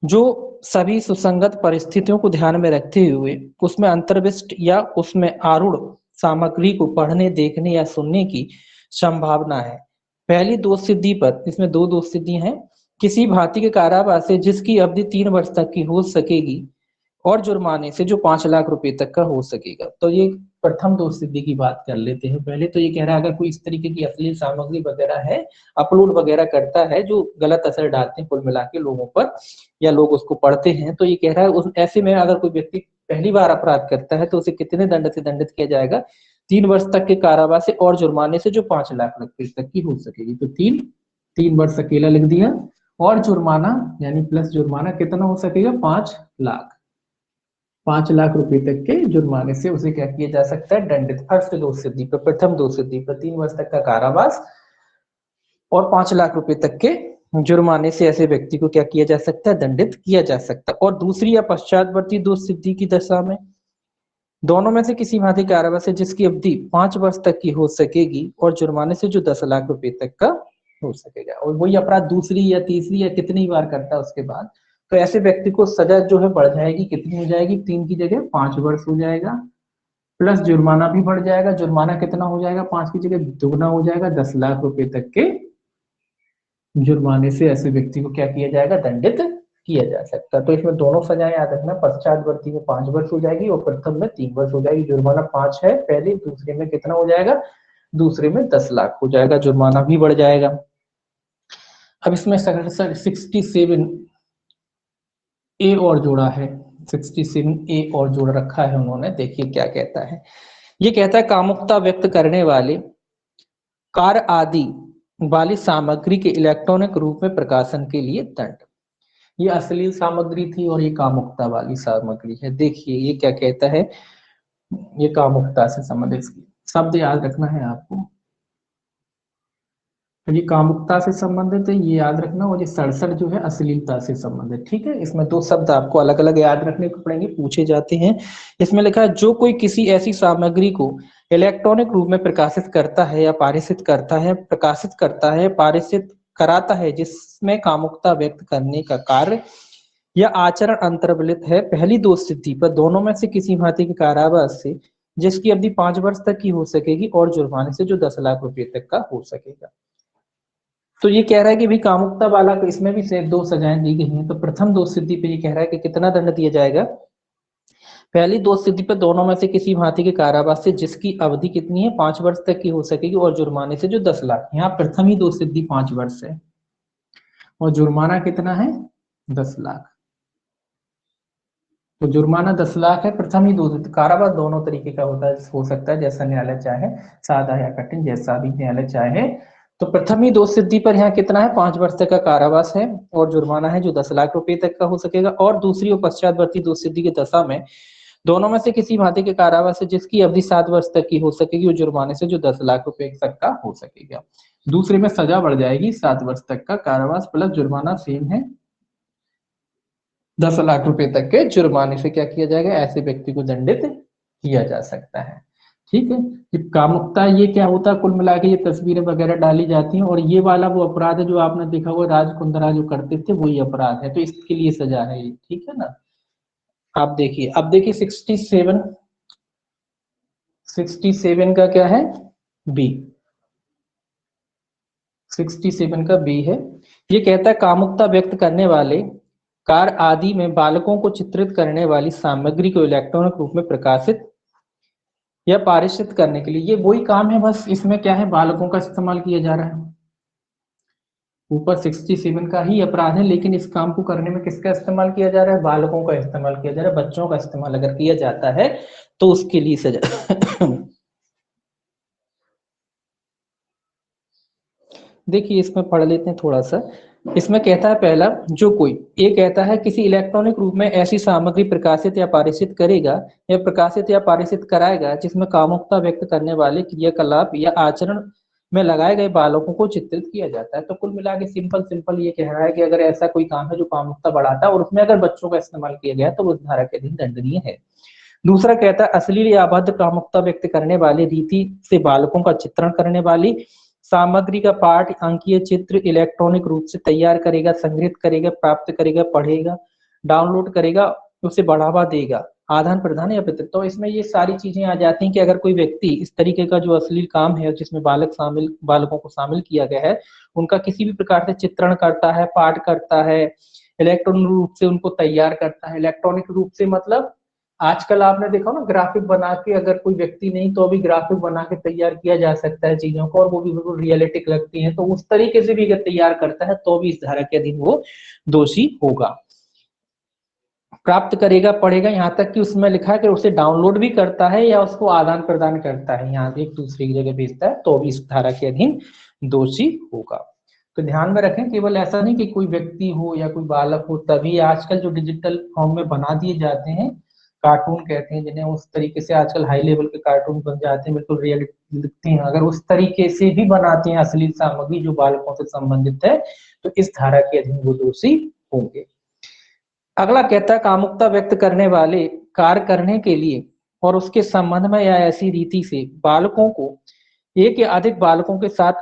जो सभी सुसंगत परिस्थितियों को ध्यान में रखते हुए उसमें अंतर्विष्ट या उसमें आरूढ़ सामग्री को पढ़ने, देखने या सुनने की संभावना है। पहली दोष सिद्धि पर, इसमें दो दोष सिद्धि हैं, किसी भांति के कारावास से जिसकी अवधि 3 वर्ष तक की हो सकेगी और जुर्माने से जो 5 लाख रुपए तक का हो सकेगा। तो ये प्रथम दोष सिद्धि की बात कर लेते हैं। पहले तो ये कह रहा है अगर कोई इस तरीके की अश्लील सामग्री वगैरह है, अपलोड वगैरह करता है जो गलत असर डालते हैं कुल मिला के लोगों पर, या लोग उसको पढ़ते हैं, तो ये कह रहा है उस ऐसे में अगर कोई व्यक्ति पहली बार अपराध करता है तो उसे कितने दंड से दंडित किया जाएगा? 3 वर्ष तक के कारावास से और जुर्माने से जो 5 लाख रुपए तक की हो सकेगी। तो 3 वर्ष अकेला लिख दिया, और जुर्माना यानी प्लस जुर्माना कितना हो सकेगा? 5 लाख। 5 लाख रुपए तक के जुर्माने से उसे क्या किया जा सकता है? दंडित। फर्स्ट दोष सिद्धि पर, प्रथम दोष सिद्धि पर 3 वर्ष तक का कारावास और 5 लाख रुपए तक के जुर्माने से ऐसे व्यक्ति को क्या किया जा सकता है? दंडित किया जा सकता है। और दूसरी या पश्चातवर्ती दोष सिद्धि की दशा में दोनों में से किसी भांति कारावास है जिसकी अवधि 5 वर्ष तक की हो सकेगी और जुर्माने से जो 10 लाख रुपए तक का हो सकेगा, और वही अपराध दूसरी या तीसरी या कितनी बार करता है उसके बाद, तो ऐसे व्यक्ति को सजा जो है बढ़ जाएगी। कितनी हो जाएगी? 3 की जगह 5 वर्ष हो जाएगा, प्लस जुर्माना भी बढ़ जाएगा। जुर्माना कितना हो जाएगा? 5 की जगह दुगना हो जाएगा, 10 लाख रुपए तक के जुर्माने से ऐसे व्यक्ति को क्या किया जाएगा? दंडित किया जा सकता है। तो इसमें दोनों सजाएं याद रखना, पश्चातवर्ती में 5 वर्ष हो जाएगी और प्रथम में 3 वर्ष हो जाएगी। जुर्माना 5 है पहले, दूसरे में कितना हो जाएगा? दूसरे में 10 लाख हो जाएगा, जुर्माना भी बढ़ जाएगा। अब इसमें 67 ए और जोड़ा है, 67 ए और जोड़ रखा है उन्होंने। देखिए क्या कहता है। ये कहता है कामुकता व्यक्त करने वाले कार्य आदि वाली सामग्री के इलेक्ट्रॉनिक रूप में प्रकाशन के लिए दंड। ये अश्लील सामग्री थी और ये कामुकता वाली सामग्री है। देखिए ये क्या कहता है, ये कामुकता से संबंधित शब्द याद रखना है आपको। तो ये कामुकता से संबंधित है, ये याद रखना, और ये 67 जो है अश्लीलता से संबंधित। ठीक है, इसमें दो शब्द आपको अलग अलग याद रखने को पड़ेंगे, पूछे जाते हैं। इसमें लिखा है जो कोई किसी ऐसी सामग्री को इलेक्ट्रॉनिक रूप में प्रकाशित करता है या पारिषित करता है, प्रकाशित करता है, पारिषित कराता है जिसमें कामुकता व्यक्त करने का कार्य या आचरण अंतर्वलित है, पहली दोष सिद्धि पर दोनों में से किसी भांति के कारावास से जिसकी अवधि 5 वर्ष तक की हो सकेगी और जुर्माने से जो 10 लाख रुपए तक का हो सकेगा। तो ये कह रहा है कि भी कामुकता वाला, इसमें भी सिर्फ 2 सजाएं दी गई हैं। तो प्रथम दोष सिद्धि पे ये कह रहा है कि कितना दंड दिया जाएगा? पहली दोष सिद्धि पर दोनों में से किसी भांति के कारावास से जिसकी अवधि कितनी है? 5 वर्ष तक की हो सकेगी और जुर्माने से जो 10 लाख। यहाँ प्रथम ही दोष सिद्धि 5 वर्ष है और जुर्माना कितना है? 10 लाख। तो जुर्माना 10 लाख है, प्रथम ही दो कारावास दोनों तरीके का होता है, हो सकता है जैसा न्यायालय चाहे, सादा या कठिन, जैसा भी न्यायालय चाहे। तो प्रथम ही दोष सिद्धि पर यहाँ कितना है, 5 वर्ष तक का कारावास है और जुर्माना है जो 10 लाख रुपए तक का हो सकेगा। और दूसरी और पश्चातवर्ती दोष सिद्धि की दशा में दोनों में से किसी भांति के कारावास से जिसकी अवधि 7 वर्ष तक की हो सकेगी और जुर्माने से जो 10 लाख रुपए तक का हो सकेगा। दूसरे में सजा बढ़ जाएगी, 7 वर्ष तक का कारावास प्लस जुर्माना सेम है, 10 लाख रुपए तक के जुर्माने से क्या किया जाएगा, ऐसे व्यक्ति को दंडित किया जा सकता है। ठीक है, ये कामुकता ये क्या होता है, कुल मिला के ये तस्वीरें वगैरह डाली जाती हैं और ये वाला वो अपराध है जो आपने देखा हुआ राज कुंद्रा जो करते थे, वही अपराध है, तो इसके लिए सजा है ये। ठीक है ना। आप देखिए, अब देखिए 67 का क्या है, बी, 67 का बी है। ये कहता है कामुकता व्यक्त करने वाले कार आदि में बालकों को चित्रित करने वाली सामग्री को इलेक्ट्रॉनिक रूप में प्रकाशित या पारित करने के लिए, ये वही काम है, बस इसमें क्या है, बालकों का इस्तेमाल किया जा रहा है। ऊपर 67 का ही अपराध है, लेकिन इस काम को करने में किसका इस्तेमाल किया जा रहा है, बालकों का इस्तेमाल किया जा रहा है। बच्चों का इस्तेमाल अगर किया जाता है तो उसके लिए सजा देखिए इसमें पढ़ लेते हैं थोड़ा सा। इसमें कहता है पहला, जो कोई, ये कहता है किसी इलेक्ट्रॉनिक रूप में ऐसी सामग्री प्रकाशित या पारित करेगा या प्रकाशित या पारित कराएगा जिसमें कामुकता व्यक्त करने वाले क्रियाकलाप या आचरण में लगाए गए बालकों को चित्रित किया जाता है। तो कुल मिला के सिंपल सिंपल ये कह रहा है कि अगर ऐसा कोई काम है जो कामुकता बढ़ाता है और उसमें अगर बच्चों का इस्तेमाल किया गया तो उस धारा के अधीन दंडनीय है। दूसरा कहता है अश्लील या अभद्र कामुकता व्यक्त करने वाली रीति से बालकों का चित्रण करने वाली सामग्री का पाठ, अंकीय चित्र इलेक्ट्रॉनिक रूप से तैयार करेगा, संग्रहित करेगा, प्राप्त करेगा, पढ़ेगा, डाउनलोड करेगा, उसे बढ़ावा देगा, आदान प्रदान या वितरण। तो इसमें ये सारी चीजें आ जाती हैं कि अगर कोई व्यक्ति इस तरीके का जो अश्लील काम है जिसमें बालकों को शामिल किया गया है, उनका किसी भी प्रकार से चित्रण करता है, पाठ करता है, इलेक्ट्रॉनिक रूप से उनको तैयार करता है। इलेक्ट्रॉनिक रूप से मतलब आजकल आपने देखा ना, ग्राफिक बना के, अगर कोई व्यक्ति नहीं तो भी ग्राफिक बना के तैयार किया जा सकता है चीजों को, और वो भी बिल्कुल रियलिटिक लगती है, तो उस तरीके से भी अगर तैयार करता है तो भी इस धारा के अधीन वो दोषी होगा। प्राप्त करेगा, पढ़ेगा, यहाँ तक कि उसमें लिखा है कि उसे डाउनलोड भी करता है या उसको आदान प्रदान करता है, यहाँ एक दूसरे की जगह भेजता है, तो भी इस धारा के अधीन दोषी होगा। तो ध्यान में रखें, केवल ऐसा नहीं कि कोई व्यक्ति हो या कोई बालक हो तभी, आजकल जो डिजिटल फॉर्म में बना दिए जाते हैं, कार्टून कहते हैं जिन्हें, उस तरीके से आजकल हाई लेवल के कार्टून बन जाते हैं, बिल्कुल रियलिटी दिखते हैं, अगर उस तरीके से भी बनाते हैं अश्लील सामग्री जो बालकों से संबंधित है तो इस धारा के अधीन वो दोषी होंगे। अगला कहता है कामुकता व्यक्त करने वाले कार्य करने के लिए और उसके संबंध में या ऐसी रीति से बालकों को, एक या अधिक बालकों के साथ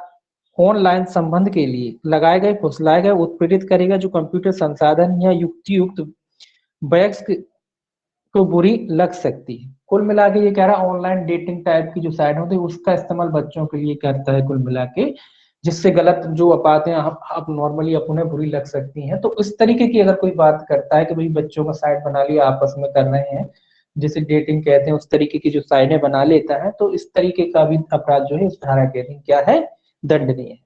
ऑनलाइन संबंध के लिए लगाए गए, फुसलाए गए, उत्पीड़ित करेगा जो कंप्यूटर संसाधन या युक्तियुक्त वयस्क को बुरी लग सकती है। कुल मिला के ये कह रहा है ऑनलाइन डेटिंग टाइप की जो साइट होती है उसका इस्तेमाल बच्चों के लिए करता है कुल मिला के, जिससे गलत जो बातें आप नॉर्मली अपने बुरी लग सकती हैं। तो इस तरीके की अगर कोई बात करता है कि भाई बच्चों का साइट बना लिया आपस में कर रहे हैं, जिसे डेटिंग कहते हैं, उस तरीके की जो साइटें बना लेता है, तो इस तरीके का भी अपराध जो है इस धारा के अधीन क्या है, दंडनीय है।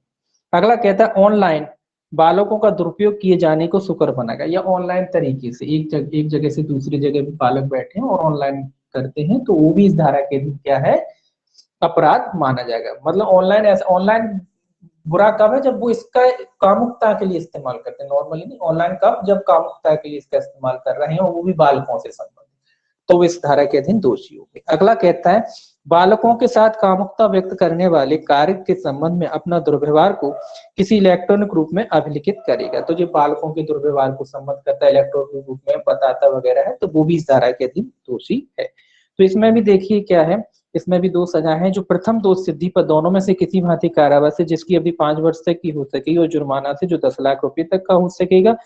अगला कहता है ऑनलाइन बालकों का दुरुपयोग किए जाने को शुक्र बनाएगा, या ऑनलाइन तरीके से एक जगह से दूसरी जगह भी बालक बैठे हैं और ऑनलाइन करते हैं, तो वो भी इस धारा के अधीन क्या है, अपराध माना जाएगा। मतलब ऑनलाइन, ऐसा ऑनलाइन बुरा कब है, जब वो इसका कामुकता के लिए इस्तेमाल करते हैं, नॉर्मली नहीं। ऑनलाइन कब, जब कामुकता के लिए इसका इस्तेमाल कर रहे हैं और वो भी बालकों से संबंधित, तो वो इस धारा के अधीन दोषी होंगे। अगला कहता है बालकों के साथ कामुकता व्यक्त करने वाले कार्य के संबंध में अपना दुर्व्यवहार को किसी इलेक्ट्रॉनिक रूप में अभिलिखित करेगा। तो जो बालकों के दुर्व्यवहार को संबंध करता है, इलेक्ट्रॉनिक रूप में बताता वगैरह है, तो वो भी इस धारा के अधीन दोषी है। तो इसमें भी देखिए क्या है, इसमें भी दो सजा है, जो प्रथम दोष सिद्धि पर दोनों में से किसी भांति कारावास से जिसकी अवधि 5 वर्ष तक की हो सकेगी और जुर्माना से जो 10 लाख रुपए तक का हो सकेगा,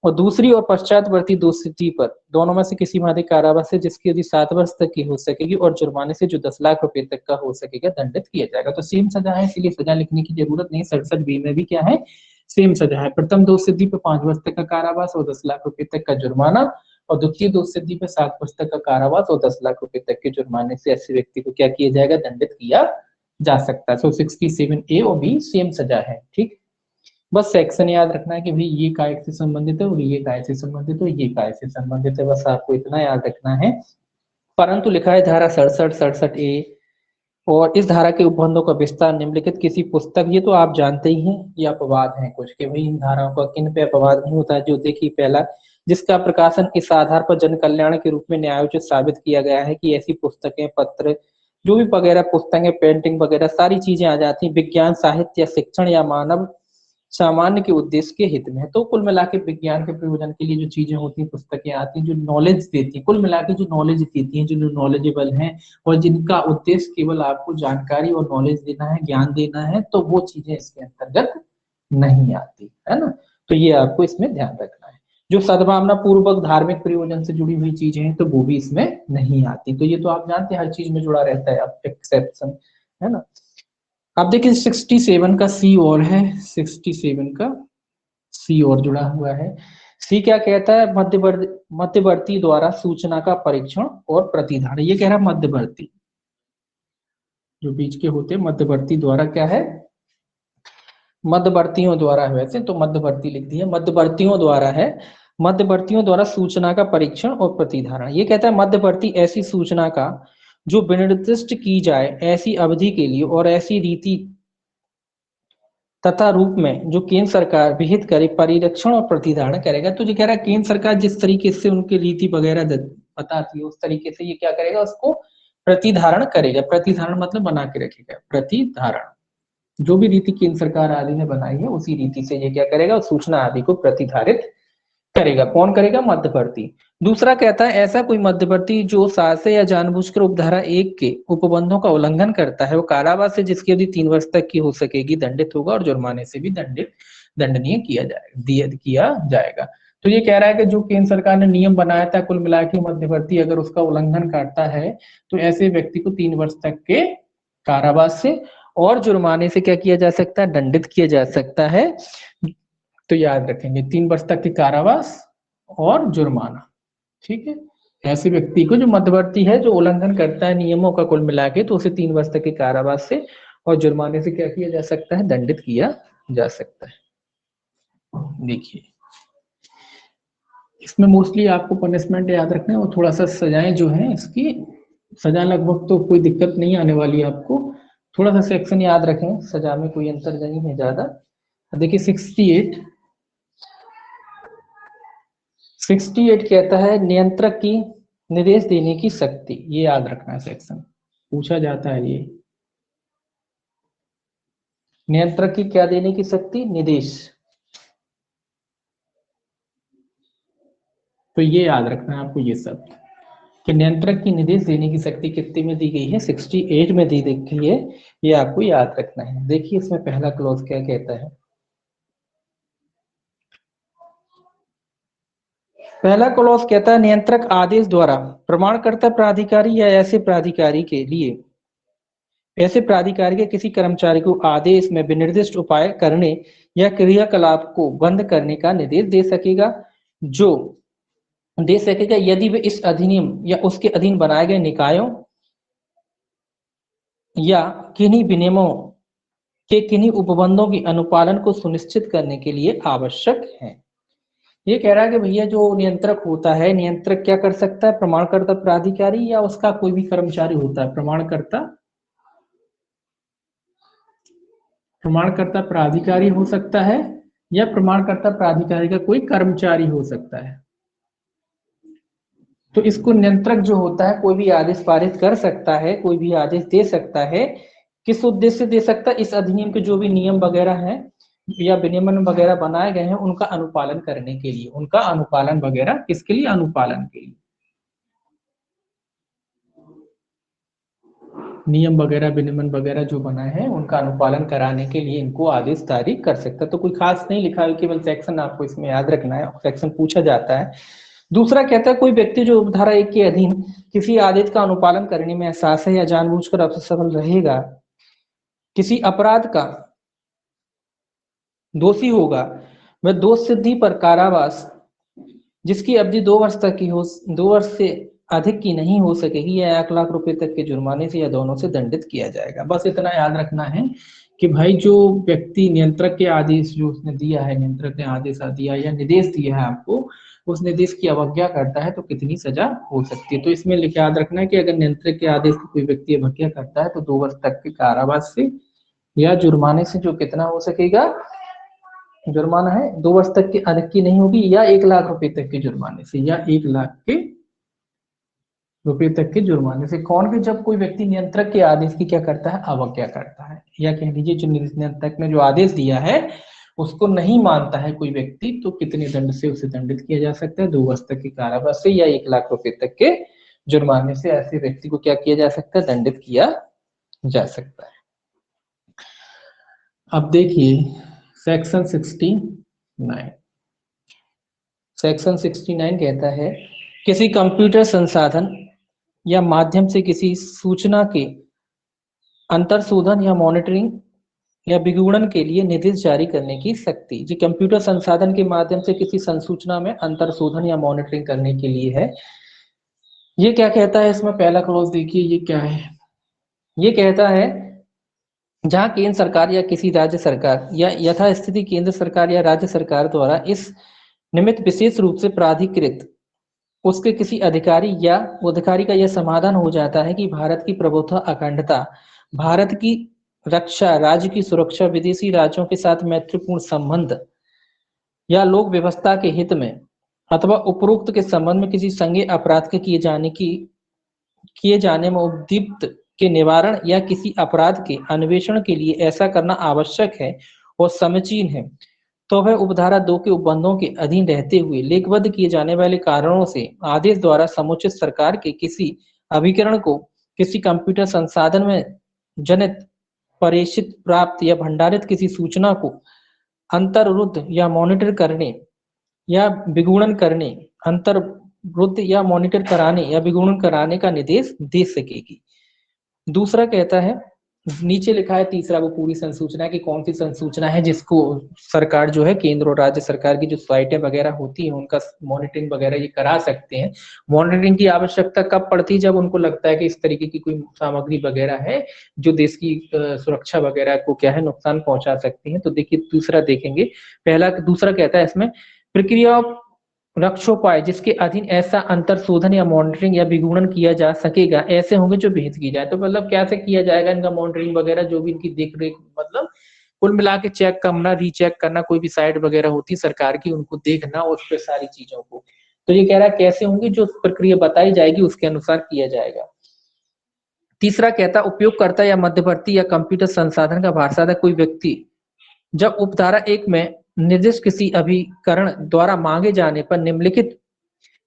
और दूसरी और पश्चातवर्ती दोष सिद्धि पर दोनों में से किसी भांति कारावास से जिसकी अवधि 7 वर्ष तक की हो सकेगी और जुर्माने से जो 10 लाख रुपए तक का हो सकेगा दंडित किया जाएगा। तो सेम सजा है, इसलिए सजा लिखने की जरूरत नहीं। 67 बी में भी क्या है, सेम सजा है। प्रथम दोष सिद्धि पर 5 वर्ष तक का कारावास और 10 लाख रुपए तक का जुर्माना, और द्वितीय दोष सिद्धि पे 7 वर्ष तक का कारावास और 10 लाख रुपए तक के जुर्माने से ऐसे व्यक्ति को क्या किया जाएगा, दंडित किया जा सकता है। सो 67 ए और बी सेम सजा है। ठीक, बस सेक्शन याद रखना है कि भाई ये काय से संबंधित है और ये काय से संबंधित है, ये काय से संबंधित है, बस आपको इतना याद रखना है। परंतु लिखा है धारा 67 ए, और इस धारा के उपबंधों का विस्तार निम्नलिखित किसी पुस्तक, ये तो आप जानते ही हैं, ये अपवाद हैं कुछ कि भाई इन धाराओं का किन पे अपवाद नहीं होता है। जो देखिए पहला, जिसका प्रकाशन इस आधार पर जन कल्याण के रूप में न्यायोचित साबित किया गया है कि ऐसी पुस्तकें, पत्र, जो भी वगैरह पुस्तकें, पेंटिंग वगैरह सारी चीजें आ जाती हैं विज्ञान, साहित्य या शिक्षण या मानव सामान्य के उद्देश्य के हित में है। तो कुल मिला के विज्ञान के प्रयोजन के लिए जो चीजें होती हैं, पुस्तकें आती हैं जो नॉलेज देती हैं, कुल मिला के जो नॉलेज देती हैं, जो नॉलेजेबल हैं और जिनका उद्देश्य केवल आपको जानकारी और नॉलेज देना है, ज्ञान देना है, तो वो चीजें इसके अंतर्गत नहीं आती है ना। तो ये आपको इसमें ध्यान रखना है। जो सद्भावना पूर्वक धार्मिक प्रयोजन से जुड़ी हुई चीजें हैं तो वो भी इसमें नहीं आती। तो ये तो आप जानते हैं हर चीज में जुड़ा रहता है अब एक्सेप्शन, है ना। अब देखिए 67 का सी और है, 67 का सी और जुड़ा हुआ है। सी क्या कहता है, मध्यवर्ती द्वारा सूचना का परीक्षण और प्रतिधारण। ये कह रहा है मध्यवर्ती, जो बीच के होते हैं मध्यवर्ती द्वारा क्या है, मध्यवर्तियों द्वारा है, वैसे तो मध्यवर्ती लिख दिया, मध्यवर्तियों द्वारा है, मध्यवर्तियों द्वारा सूचना का परीक्षण और प्रतिधारण। ये कहता है मध्यवर्ती ऐसी सूचना का जो विनिर्दिष्ट की जाए ऐसी अवधि के लिए और ऐसी रीति तथा रूप में जो केंद्र सरकार विहित करे परिरक्षण और प्रतिधारण करेगा। तो ये कह रहा है केंद्र सरकार जिस तरीके से उनकी रीति वगैरह बताती है उस तरीके से ये क्या करेगा, उसको प्रतिधारण करेगा। प्रतिधारण मतलब बना के रखेगा, प्रतिधारण जो भी रीति केंद्र सरकार आदि ने बनाई है उसी रीति से ये क्या करेगा, सूचना आदि को प्रतिधारित करेगा। कौन करेगा, मध्यवर्ती। दूसरा कहता है ऐसा कोई मध्यवर्ती जो सासे या जानबूझकर उपधारा 1 के उपबंधों का उल्लंघन करता है वो कारावास से जिसकी अवधि 3 वर्ष तक की हो सकेगी दंडित होगा और जुर्माने से भी दंडनीय किया जाएगा। तो ये कह रहा है कि जो केंद्र सरकार ने नियम बनाया था कुल मिला के मध्यवर्ती अगर उसका उल्लंघन करता है तो ऐसे व्यक्ति को 3 वर्ष तक के कारावास से और जुर्माने से क्या किया जा सकता है, दंडित किया जा सकता है। तो याद रखेंगे 3 वर्ष तक के कारावास और जुर्माना, ठीक है। ऐसे व्यक्ति को जो मध्यवर्ती है जो उल्लंघन करता है नियमों का कुल मिला के तो उसे 3 वर्ष तक के कारावास से और जुर्माने से क्या किया जा सकता है, दंडित किया जा सकता है। देखिए इसमें मोस्टली आपको पनिशमेंट याद रखना है और थोड़ा सा सजाएं जो है इसकी सजा लगभग तो कोई दिक्कत नहीं आने वाली है आपको, थोड़ा सा सेक्शन याद रखें, सजा में कोई अंतर नहीं है ज्यादा। देखिए 68 कहता है नियंत्रक की निर्देश देने की शक्ति, ये याद रखना है, सेक्शन पूछा जाता है ये। नियंत्रक की क्या देने की शक्ति, निर्देश, तो ये याद रखना है आपको ये सब कि नियंत्रक की निर्देश देने की शक्ति कितने में दी गई है, 68 में दी गई है, ये आपको याद रखना है। देखिए इसमें पहला क्लॉज क्या कहता है, पहला क्लॉज कहता है नियंत्रक आदेश द्वारा प्रमाणकर्ता प्राधिकारी या ऐसे प्राधिकारी के लिए ऐसे प्राधिकारी के किसी कर्मचारी को आदेश में विनिर्दिष्ट उपाय करने या क्रियाकलाप को बंद करने का निर्देश दे सकेगा यदि वे इस अधिनियम या उसके अधीन बनाए गए निकायों या किन्हीं विनियमों के किन्हीं उपबंधों की अनुपालन को सुनिश्चित करने के लिए आवश्यक है। ये कह रहा है कि भैया जो नियंत्रक होता है, नियंत्रक क्या कर सकता है, प्रमाणकर्ता प्राधिकारी या उसका कोई भी कर्मचारी होता है, प्रमाणकर्ता प्राधिकारी हो सकता है या प्रमाणकर्ता प्राधिकारी का कोई कर्मचारी हो सकता है। तो इसको नियंत्रक जो होता है कोई भी आदेश पारित कर सकता है, कोई भी आदेश दे सकता है, किस उद्देश्य से दे सकता है, इस अधिनियम के जो भी नियम वगैरह हैं या विनियमन वगैरह बनाए गए हैं उनका अनुपालन करने के लिए, उनका अनुपालन वगैरह किसके लिए, अनुपालन के लिए, नियम वगैरह विनियमन वगैरह जो बनाए हैं उनका अनुपालन कराने के लिए इनको आदेश जारी कर सकता है। तो कोई खास नहीं लिखा है, केवल सेक्शन आपको इसमें याद रखना है, सेक्शन पूछा जाता है। दूसरा कहता है कोई व्यक्ति जो धारा 1 के अधीन किसी आदेश का अनुपालन करने में असमर्थ है या जानबूझकर असफल रहेगा, किसी अपराध का दोषी होगा, वह दोष सिद्धि पर कारावास जिसकी अवधि 2 वर्ष तक की हो, 2 वर्ष से अधिक की नहीं हो सकेगी या 1 लाख रुपए तक के जुर्माने से या दोनों से दंडित किया जाएगा। बस इतना याद रखना है कि भाई जो व्यक्ति नियंत्रक के आदेश जो उसने दिया है, नियंत्रक ने आदेश दिया या निर्देश दिया है आपको, उस निर्देश की अवज्ञा करता है तो कितनी सजा हो सकती है। तो इसमें याद रखना है कि अगर नियंत्रक के आदेश की कोई व्यक्ति अवज्ञा करता है तो 2 वर्ष तक के कारावास से या जुर्माने से जो कितना हो सकेगा, जुर्माना है 2 वर्ष तक की अधिक की नहीं होगी, या 1 लाख रुपए तक के जुर्माने से, या 1 लाख के रुपए तक के जुर्माने से। कौन भी, जब कोई व्यक्ति नियंत्रक के आदेश की क्या करता है, अवज्ञा करता है, या कह लीजिए जो नियंत्रक ने जो आदेश दिया है उसको नहीं मानता है कोई व्यक्ति, तो कितने दंड से उसे दंडित किया जा सकता है, 2 वर्ष तक के कारावास से या 1 लाख रुपए तक के जुर्माने से ऐसे व्यक्ति को क्या किया जा सकता है, दंडित किया जा सकता है। अब देखिए सेक्शन 69, सेक्शन 69 कहता है किसी कंप्यूटर संसाधन या माध्यम से किसी सूचना के अंतर्शोधन या मॉनिटरिंग या विगुणन के लिए निर्देश जारी करने की शक्ति। जी, कंप्यूटर संसाधन के माध्यम से किसी संसूचना में अंतर्शोधन या मॉनिटरिंग करने के लिए है। ये क्या कहता है, इसमें पहला क्लॉज देखिए, ये क्या है, ये कहता है जहां केंद्र सरकार या किसी राज्य सरकार या यथास्थिति केंद्र सरकार या राज्य सरकार द्वारा इस निमित्त विशेष रूप से प्राधिकृत उसके किसी अधिकारी या अधिकारी का यह समाधान हो जाता है कि भारत की प्रभुत्व अखंडता, भारत की रक्षा, राज्य की सुरक्षा, विदेशी राज्यों के साथ मैत्रीपूर्ण संबंध या लोक व्यवस्था के हित में अथवा उपरोक्त के संबंध में किसी संज्ञेय अपराध के किए जाने में उद्दीप्त के निवारण या किसी अपराध के अन्वेषण के लिए ऐसा करना आवश्यक है और समीचीन है, तो वह उपधारा 2 के उपबंधों के अधीन रहते हुए लेखबद्ध किए जाने वाले कारणों से आदेश द्वारा समुचित सरकार के किसी अभिकरण को किसी कंप्यूटर संसाधन में जनित, प्रेषित, प्राप्त या भंडारित किसी सूचना को अंतर्रुद्ध या मॉनिटर करने या विगुणन करने, अंतर्रुद्ध या मॉनिटर कराने या विगुणन कराने का निर्देश दे सकेगी। दूसरा कहता है, नीचे लिखा है तीसरा, वो पूरी संसूचना की कौन सी संसूचना है जिसको सरकार जो है, केंद्र और राज्य सरकार की जो साइटें वगैरह होती है उनका मॉनिटरिंग वगैरह ये करा सकते हैं। मॉनिटरिंग की आवश्यकता कब पड़ती है, जब उनको लगता है कि इस तरीके की कोई सामग्री वगैरह है जो देश की सुरक्षा वगैरह को क्या है, नुकसान पहुंचा सकती है। तो देखिए दूसरा देखेंगे, पहला दूसरा कहता है इसमें प्रक्रिया रक्षोपाय जिसके अधीन ऐसा अंतर्शोधन या मॉनिटरिंग या विगुणन किया जा सकेगा ऐसे होंगे जो विहित की जाए। तो मतलब क्या से किया जाएगा इनका मॉनिटरिंग वगैरह, जो भी इनकी देख रेख, मतलब कुल मिला के चेक करना, रीचेक करना, कोई भी साइट वगैरह होती है सरकार की उनको देखना, उस पर सारी चीजों को। तो ये कह रहा है कैसे होंगे, जो प्रक्रिया बताई जाएगी उसके अनुसार किया जाएगा। तीसरा कहता उपयोगकर्ता या मध्यवर्ती या कंप्यूटर संसाधन का भाषात्मक कोई व्यक्ति जब उपधारा 1 में निर्दिष्ट किसी अभिकरण द्वारा मांगे जाने पर निम्नलिखित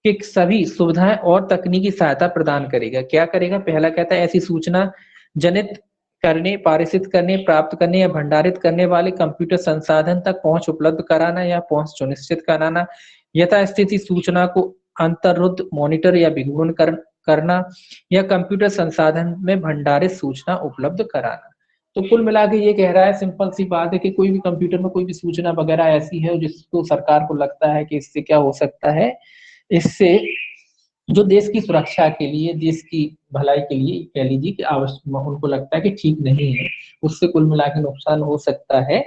के सभी सुविधाएं और तकनीकी सहायता प्रदान करेगा। क्या करेगा, पहला कहता है ऐसी सूचना जनित करने, पारित करने, प्राप्त करने या भंडारित करने वाले कंप्यूटर संसाधन तक पहुंच उपलब्ध कराना या पहुंच सुनिश्चित कराना, यथास्थिति सूचना को अंतर्रुद्ध, मॉनिटर या विगुणन करना या कंप्यूटर संसाधन में भंडारित सूचना उपलब्ध कराना। तो कुल मिला के ये कह रहा है, सिंपल सी बात है कि कोई भी कंप्यूटर में कोई भी सूचना वगैरह ऐसी है जिसको सरकार को लगता है कि इससे क्या हो सकता है, इससे जो देश की सुरक्षा के लिए, देश की भलाई के लिए कह लीजिए कि आवश्यक, उनको लगता है कि ठीक नहीं है, उससे कुल मिला के नुकसान हो सकता है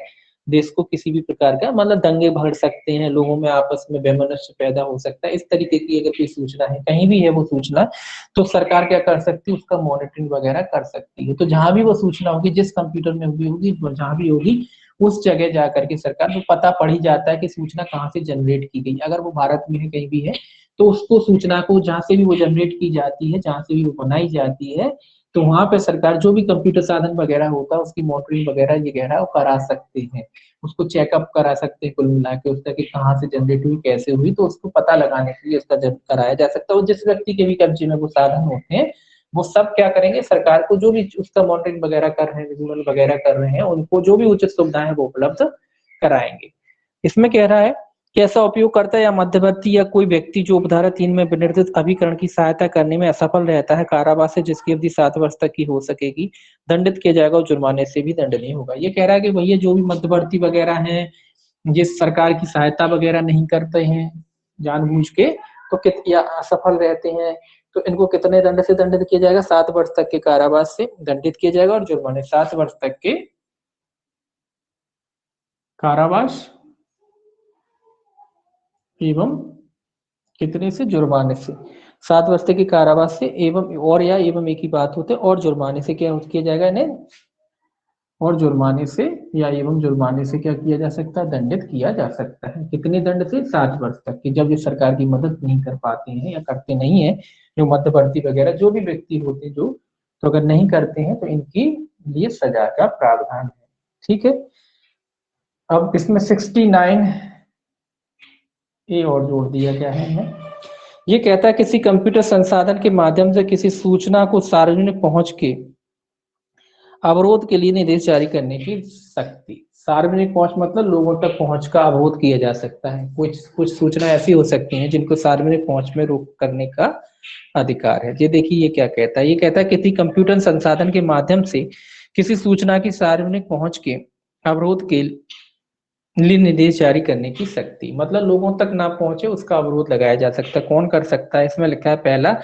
देश को, किसी भी प्रकार का, मतलब दंगे भड़ सकते हैं, लोगों में आपस में वैमनस्य पैदा हो सकता है। इस तरीके की अगर कोई सूचना है, कहीं भी है वो सूचना, तो सरकार क्या कर सकती है, उसका मॉनिटरिंग वगैरह कर सकती है। तो जहां भी वो सूचना होगी, जिस कंप्यूटर में होगी, जहां भी होगी, उस जगह जाकर के सरकार को पता पड़ ही जाता है कि सूचना कहाँ से जनरेट की गई। अगर वो भारत में है, कहीं भी है, तो उसको सूचना को जहां से भी वो जनरेट की जाती है, जहां से भी वो बनाई जाती है, तो वहां पे सरकार जो भी कंप्यूटर साधन वगैरह होता है उसकी मॉनिटरिंग वगैरह ये कह रहा है वो करा सकते हैं, उसको चेकअप करा सकते हैं कुल मिला के उसका कि कहाँ से जनरेट हुई, कैसे हुई, तो उसको पता लगाने के लिए उसका कराया जा सकता है। और जिस व्यक्ति के भी कब्जे में वो साधन होते हैं वो सब क्या करेंगे, सरकार को जो भी उसका मॉनिटरिंग वगैरह कर रहे हैं, विजिलेंस वगैरह कर रहे हैं, उनको जो भी उचित सुविधाएं वो उपलब्ध कराएंगे। इसमें कह रहा है कि ऐसा उपयोगकर्ता या मध्यवर्ती या कोई व्यक्ति जो उपधारा 3 में विनिर्दिष्ट अभिकरण की सहायता करने में असफल रहता है, कारावास से जिसकी अवधि 7 वर्ष तक की हो सकेगी, दंडित किया जाएगा और जुर्माने से भी दंडनीय होगा। ये कह रहा है कि भैया जो भी मध्यवर्ती वगैरह हैं, जिस सरकार की सहायता वगैरह नहीं करते हैं जानबूझ के, तो या असफल रहते हैं, तो इनको कितने दंड से दंडित किया जाएगा, 7 वर्ष तक के कारावास से दंडित किया जाएगा और जुर्माने 7 वर्ष तक के कारावास एवं कितने से, जुर्माने से। 7 वर्ष तक के कारावास से एवं और या एवं एक ही बात होते और जुर्माने से क्या किया जाएगा इन्हें, और जुर्माने से या एवं जुर्माने से क्या किया जा सकता है, दंडित किया जा सकता है। कितने दंड से, 7 वर्ष तक की। जब ये सरकार की मदद नहीं कर पाते हैं या करते नहीं है, जो मध्यवर्ती वगैरह जो भी व्यक्ति होते हैं जो, तो अगर नहीं करते हैं तो इनकी लिए सजा का प्रावधान है। ठीक है, अब इसमें 69 ए और जोड़ दिया गया है। ये कहता है किसी कंप्यूटर संसाधन के माध्यम से किसी सूचना को सार्वजनिक पहुंच के अवरोध के लिए निर्देश जारी करने की शक्ति। सार्वजनिक पहुंच मतलब लोगों तक पहुंच का अवरोध किया जा सकता है। कुछ सूचना ऐसी हो सकती हैं जिनको सार्वजनिक पहुंच में रोक करने का अधिकार है। ये देखिए ये क्या कहता है, ये कहता है किसी कंप्यूटर संसाधन के माध्यम से किसी सूचना की सार्वजनिक पहुंच के अवरोध के लिए निर्देश जारी करने की शक्ति, मतलब लोगों तक ना पहुंचे उसका अवरोध लगाया जा सकता है। कौन कर सकता है, इसमें लिखा है पहला,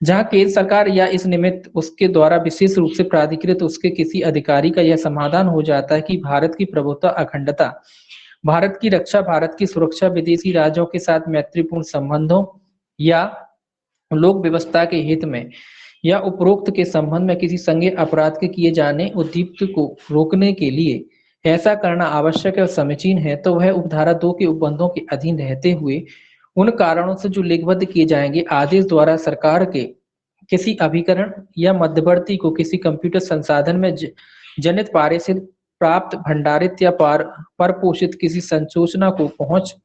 जहां केंद्र सरकार या इस निमित्त उसके द्वारा विशेष रूप से प्राधिकृत उसके किसी अधिकारी का यह समाधान हो जाता है कि भारत की प्रभुत्व, अखंडता, भारत की रक्षा, भारत की सुरक्षा, विदेशी राज्यों के साथ मैत्रीपूर्ण संबंधों या लोक व्यवस्था के हित में या उपरोक्त के संबंध में किसी संज्ञेय अपराध के किए जाने उद्दीप्त को रोकने के लिए ऐसा करना आवश्यक और समीचीन है, तो वह उपधारा 2 के उपबंधों के अधीन रहते हुए उन कारणों से जो लिखबद्ध किए जाएंगे आदेश द्वारा सरकार के किसी अभिकरण या मध्यवर्ती को किसी कंप्यूटर संसाधन में जनित पारित प्राप्त भंडारित या पर पोषित किसी संसूचना को पहुंच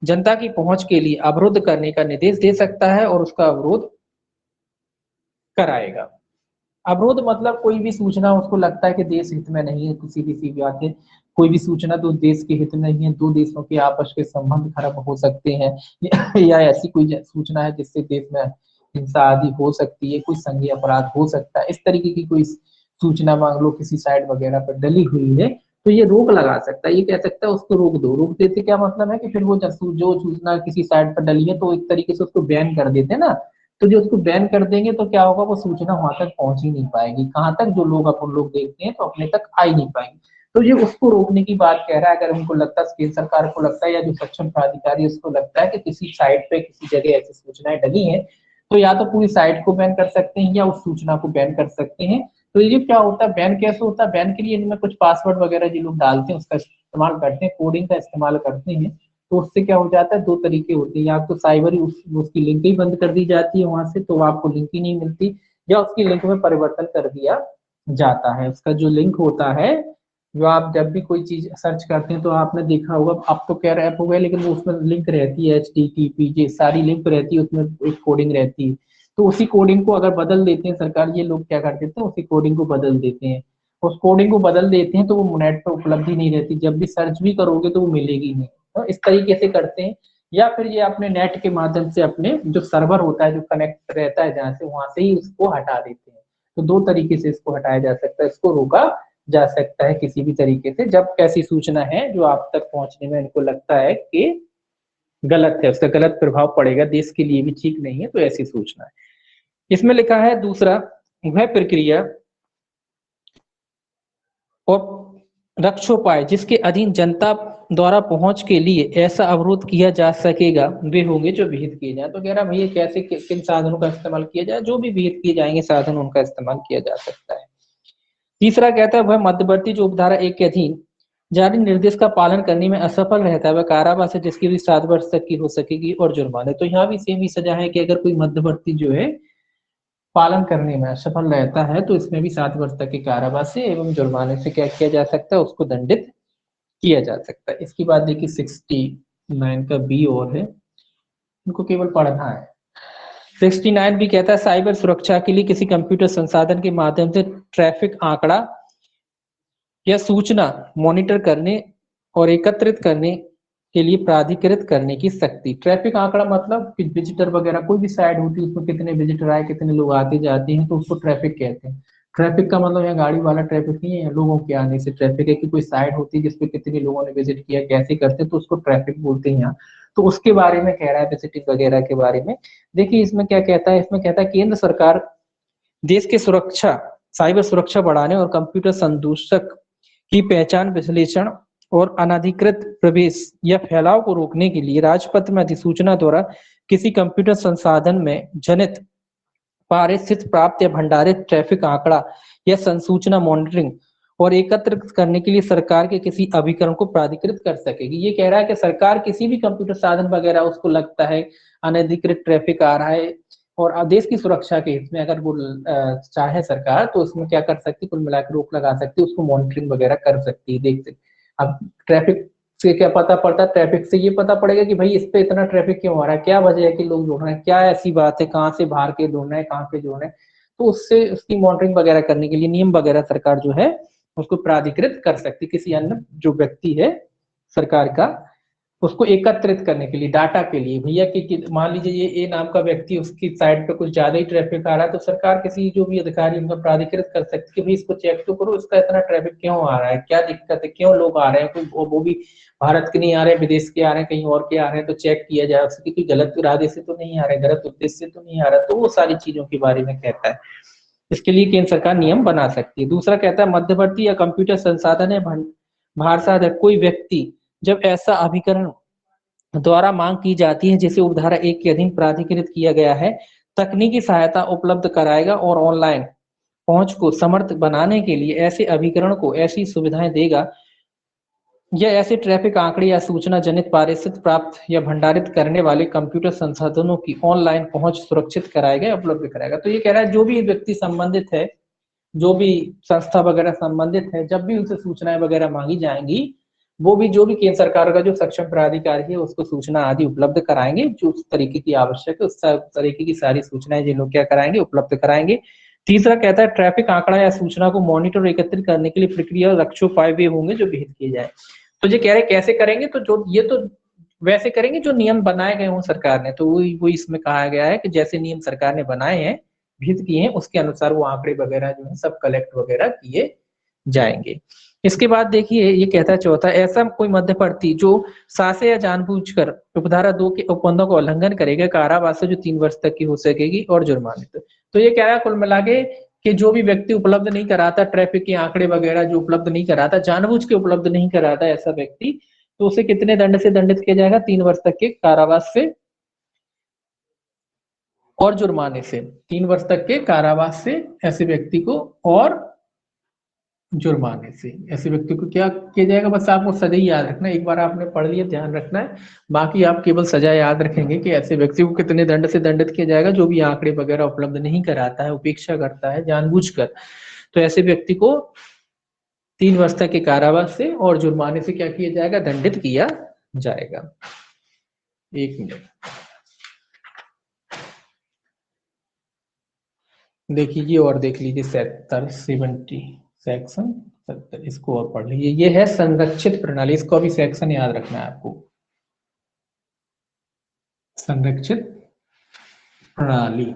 जनता की पहुंच के लिए अवरुद्ध करने का निर्देश दे सकता है और उसका अवरोध कराएगा। अवरोध मतलब कोई भी सूचना उसको लगता है कि देश हित में नहीं है, किसी किसी बात है, कोई भी सूचना तो देश के हित में नहीं है, दो देशों के आपस के संबंध खराब हो सकते हैं या ऐसी कोई सूचना है जिससे देश में हिंसा आदि हो सकती है, कोई संज्ञेय अपराध हो सकता है, इस तरीके की कोई सूचना मान लो किसी साइट वगैरह पर डली हुई है तो ये रोक लगा सकता है। ये कह सकता है उसको रोक दो। रोक देते क्या मतलब है कि फिर वो जो सूचना किसी साइट पर डली है तो एक तरीके से उसको बैन कर देते हैं ना, तो जो उसको बैन कर देंगे तो क्या होगा, वो सूचना वहां तक पहुंच ही नहीं पाएगी। कहाँ तक, जो लोग अपन लोग देखते हैं तो अपने तक आ ही नहीं पाएंगे। तो ये उसको रोकने की बात कह रहा है। अगर उनको लगता है, केंद्र सरकार को लगता है या जो सक्षम प्राधिकारी उसको लगता है कि किसी साइट पे किसी जगह ऐसी सूचनाएं डली हैं, तो या तो पूरी साइट को बैन कर सकते हैं या उस सूचना को बैन कर सकते हैं। तो ये क्या होता है, बैन कैसे होता है, बैन के लिए इनमें कुछ पासवर्ड वगैरह जो लोग डालते हैं उसका इस्तेमाल करते हैं, कोडिंग का इस्तेमाल करते हैं। तो उससे क्या हो जाता है, दो तरीके होते हैं, या तो साइबर ही उसकी लिंक ही बंद कर दी जाती है वहां से, तो आपको लिंक ही नहीं मिलती, या उसकी लिंक में परिवर्तन कर दिया जाता है। उसका जो लिंक होता है, जो आप जब भी कोई चीज सर्च करते हैं तो आपने देखा होगा, आप तो कह रहे ऐप हो गया लेकिन वो उसमें लिंक रहती है, HTTP ये सारी लिंक रहती है, उसमें एक कोडिंग रहती है। तो उसी कोडिंग को अगर बदल देते हैं सरकार, ये लोग क्या कर देते हैं, उसी कोडिंग को बदल देते हैं। उस कोडिंग को बदल देते हैं तो वो नेट पर उपलब्ध ही नहीं रहती, जब भी सर्च भी करोगे तो वो मिलेगी नहीं। तो इस तरीके से करते हैं। या फिर ये अपने नेट के माध्यम से अपने जो सर्वर होता है जो कनेक्ट रहता है जहाँ से, वहां से ही उसको हटा देते हैं। तो दो तरीके से इसको हटाया जा सकता है, इसको रोका जा सकता है किसी भी तरीके से, जब कैसी सूचना है जो आप तक पहुंचने में इनको लगता है कि गलत है, उसका गलत प्रभाव पड़ेगा, देश के लिए भी ठीक नहीं है, तो ऐसी सूचना है। इसमें लिखा है दूसरा, वह प्रक्रिया और रक्षोपाय जिसके अधीन जनता द्वारा पहुंच के लिए ऐसा अवरोध किया जा सकेगा वे होंगे जो विहित किए जाए। तो कह रहा भैया कैसे किन साधनों का इस्तेमाल किया जाए, जो भी विहित किए जाएंगे साधन उनका इस्तेमाल किया जा सकता है। तीसरा कहता है वह मध्यवर्ती जो उपधारा 1 के अधीन जारी निर्देश का पालन करने में असफल रहता है वह कारावास है जिसकी भी 7 वर्ष तक की हो सकेगी और जुर्माना। तो यहाँ भी सेम ही सजा है कि अगर कोई मध्यवर्ती जो है पालन करने में असफल रहता है तो इसमें भी 7 वर्ष तक के कारावास से एवं जुर्माने से क्या किया जा सकता है, उसको दंडित किया जा सकता है। इसकी बात देखिए 69 का बी और है, इनको केवल पढ़ना है। 69 भी कहता है साइबर सुरक्षा के लिए किसी कंप्यूटर संसाधन के माध्यम से ट्रैफिक आंकड़ा या सूचना मॉनिटर करने और एकत्रित करने के लिए प्राधिकृत करने की शक्ति। ट्रैफिक आंकड़ा मतलब विजिटर वगैरह कोई भी साइट होती है उसमें कितने विजिटर आए, कितने लोग आते जाते हैं, तो उसको ट्रैफिक कहते हैं। ट्रैफिक का मतलब यहाँ गाड़ी वाला ट्रैफिक नहीं है, लोगों के आने से ट्रैफिक है कि कोई साइट होती है जिसपे कितने लोगों ने विजिट किया, कैसे करते हैं, तो उसको ट्रैफिक बोलते हैं यहाँ। तो उसके बारे में कह रहा है, विजिटिंग वगैरह के बारे में। देखिए इसमें क्या कहता है, इसमें कहता है केंद्र सरकार देश के सुरक्षा, साइबर सुरक्षा बढ़ाने और कंप्यूटर संदूषक की पहचान, विश्लेषण और अनधिकृत प्रवेश या फैलाव को रोकने के लिए राजपत्र में अधिसूचना द्वारा किसी कंप्यूटर संसाधन में जनित पारिस्थितिक प्राप्त या भंडारित ट्रैफिक आंकड़ा या संसूचना मॉनिटरिंग और एकत्र करने के लिए सरकार के किसी अभिकरण को प्राधिकृत कर सकेगी। ये कह रहा है कि सरकार किसी भी कंप्यूटर साधन वगैरह उसको लगता है अनधिकृत ट्रैफिक आ रहा है और देश की सुरक्षा के हित में अगर वो चाहे सरकार तो उसमें क्या कर सकती है, कुल मिलाकर रोक लगा सकती है, उसको मॉनिटरिंग वगैरह कर सकती है, देख सकती। अब ट्रैफिक से क्या पता पड़ता है, ट्रैफिक से ये पता पड़ेगा कि भाई इस पे इतना ट्रैफिक क्यों आ रहा है, क्या वजह है कि लोग जुड़ रहे हैं, क्या ऐसी बात है, कहाँ से बाहर के जुड़ रहे हैं, कहाँ के जुड़ रहे हैं। तो उससे उसकी मॉनिटरिंग वगैरह करने के लिए नियम वगैरह सरकार जो है उसको प्राधिकृत कर सकती, किसी अन्य जो व्यक्ति है सरकार का उसको एकत्रित करने के लिए, डाटा के लिए। भैया कि मान लीजिए ये ए नाम का व्यक्ति, उसकी साइट पे कुछ ज्यादा ही ट्रैफिक आ रहा है तो सरकार किसी जो भी अधिकारी उनका प्राधिकृत कर सकती है कि भाई इसको चेक तो करो, इसका इतना ट्रैफिक क्यों आ रहा है, क्या दिक्कत है, क्यों लोग आ रहे हैं, कोई वो भी भारत के नहीं आ रहे, विदेश के आ रहे हैं, कहीं और के आ रहे हैं, तो चेक किया जाए उसकी कोई गलत इरादे से तो नहीं आ रहे, गलत उद्देश्य से तो नहीं आ रहा। तो वो सारी चीजों के बारे में कहता है। इसके लिए केंद्र सरकार नियम बना सकती है। दूसरा कहता है मध्यवर्ती या कंप्यूटर संसाधन है भारसाध है कोई व्यक्ति जब ऐसा अभिकरण द्वारा मांग की जाती है जिसे उपधारा 1 के अधीन प्राधिकृत किया गया है, तकनीकी सहायता उपलब्ध कराएगा और ऑनलाइन पहुंच को समर्थ बनाने के लिए ऐसे अभिकरण को ऐसी सुविधाएं देगा या ऐसे ट्रैफिक आंकड़े या सूचना जनित पारिस्थितिक प्राप्त या भंडारित करने वाले कंप्यूटर संसाधनों की ऑनलाइन पहुंच सुरक्षित कराएगा, उपलब्ध कराएगा। तो ये कह रहा है जो भी व्यक्ति संबंधित है, जो भी संस्था वगैरह संबंधित है, जब भी उनसे सूचनाएं वगैरह मांगी जाएंगी, वो भी जो भी केंद्र सरकार का जो सक्षम प्राधिकारी है उसको सूचना आदि उपलब्ध कराएंगे, जो उस तरीके की आवश्यक है उस तरीके की सारी सूचनाएं ये लोग क्या कराएंगे, उपलब्ध कराएंगे। तीसरा कहता है ट्रैफिक आंकड़ा या सूचना को मॉनिटर और एकत्रित करने के लिए प्रक्रिया और रक्षोपाय भी होंगे जो विहित किए जाए। तो ये कह रहे कैसे करेंगे, तो जो ये तो वैसे करेंगे जो नियम बनाए गए हों सरकार ने, तो वही इसमें कहा गया है कि जैसे नियम सरकार ने बनाए हैं, विहित किए हैं, उसके अनुसार वो आंकड़े वगैरह जो है सब कलेक्ट वगैरह किए जाएंगे। इसके बाद देखिए ये कहता है चौथा, ऐसा कोई मध्यवर्ती जो सासे या जानबूझकर उपधारा 2 के उपबंधों का उल्लंघन करेगा, कारावास जो 3 वर्ष तक की हो सकेगी और जुर्मानित। तो ये कह रहा है कुल मिला के कि जो भी व्यक्ति उपलब्ध नहीं कराता, ट्रैफिक के आंकड़े वगैरह जो उपलब्ध नहीं कराता, जानबूझ के उपलब्ध नहीं कराता ऐसा व्यक्ति, तो उसे कितने दंड से दंडित किया जाएगा, 3 वर्ष तक के कारावास से और जुर्माने से, 3 वर्ष तक के कारावास से ऐसे व्यक्ति को और जुर्माने से ऐसे व्यक्ति को क्या किया जाएगा। बस आपको सजा ही याद रखना है, एक बार आपने पढ़ लिया ध्यान रखना है, बाकी आप केवल सजा याद रखेंगे कि ऐसे व्यक्ति को कितने दंड से दंडित किया जाएगा, जो भी आंकड़े वगैरह उपलब्ध नहीं कराता है, उपेक्षा करता है जानबूझकर, तो ऐसे व्यक्ति को 3 वर्ष तक के कारावास से और जुर्माने से क्या किया जाएगा, दंडित किया जाएगा। एक मिनट देखिए ये और देख लीजिए 70 सेक्शन 70, इसको और पढ़ लीजिए। ये है संरक्षित प्रणाली, इसको भी सेक्शन याद रखना है आपको, संरक्षित प्रणाली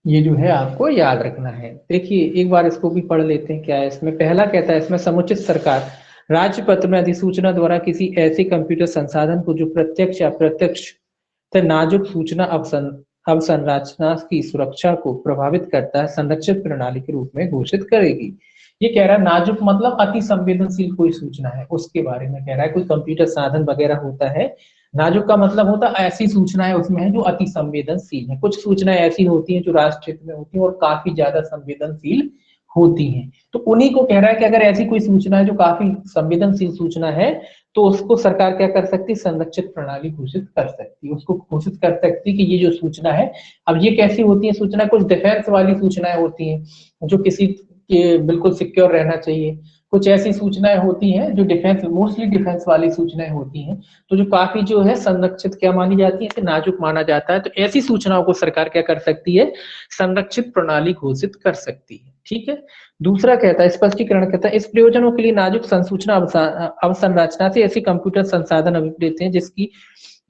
ये जो है आपको याद रखना है। देखिए एक बार इसको भी पढ़ लेते हैं क्या है इसमें। पहला कहता है इसमें समुचित सरकार राज्य पत्र में अधिसूचना द्वारा किसी ऐसे कंप्यूटर संसाधन को जो प्रत्यक्ष या अप्रत्यक्ष नाजुक सूचना अवसंरचना की सुरक्षा को प्रभावित करता है, संरक्षित प्रणाली के रूप में घोषित करेगी। ये कह रहा है नाजुक मतलब अति संवेदनशील कोई सूचना है उसके बारे में कह रहा है। कोई कंप्यूटर साधन वगैरह होता है, नाजुक का मतलब होता है ऐसी सूचनाएं उसमें है जो अति संवेदनशील है। कुछ सूचनाएं ऐसी होती हैं जो राष्ट्र हित में होती हैं और काफी ज्यादा संवेदनशील होती हैं, तो उन्हीं को कह रहा है कि अगर ऐसी कोई सूचना है जो काफी संवेदनशील सूचना है तो उसको सरकार क्या कर सकती है, संरक्षित प्रणाली घोषित कर सकती है, उसको घोषित कर सकती है कि ये जो सूचना है। अब ये कैसी होती है सूचना, कुछ डिफेंस वाली सूचनाएं होती हैं जो किसी के बिल्कुल सिक्योर रहना चाहिए, कुछ ऐसी सूचनाएं होती हैं जो डिफेंस, मोस्टली डिफेंस वाली सूचनाएं होती हैं, तो जो काफी जो है संरक्षित क्या मानी जाती है, इसे नाजुक माना जाता है। तो ऐसी सूचनाओं को सरकार क्या कर सकती है, संरक्षित प्रणाली घोषित कर सकती है। ठीक है। दूसरा कहता है स्पष्टीकरण, कहता है इस प्रयोजनों के लिए नाजुक संसूचना अवसंरचना से ऐसी कंप्यूटर संसाधन अभिप्रेत हैं जिसकी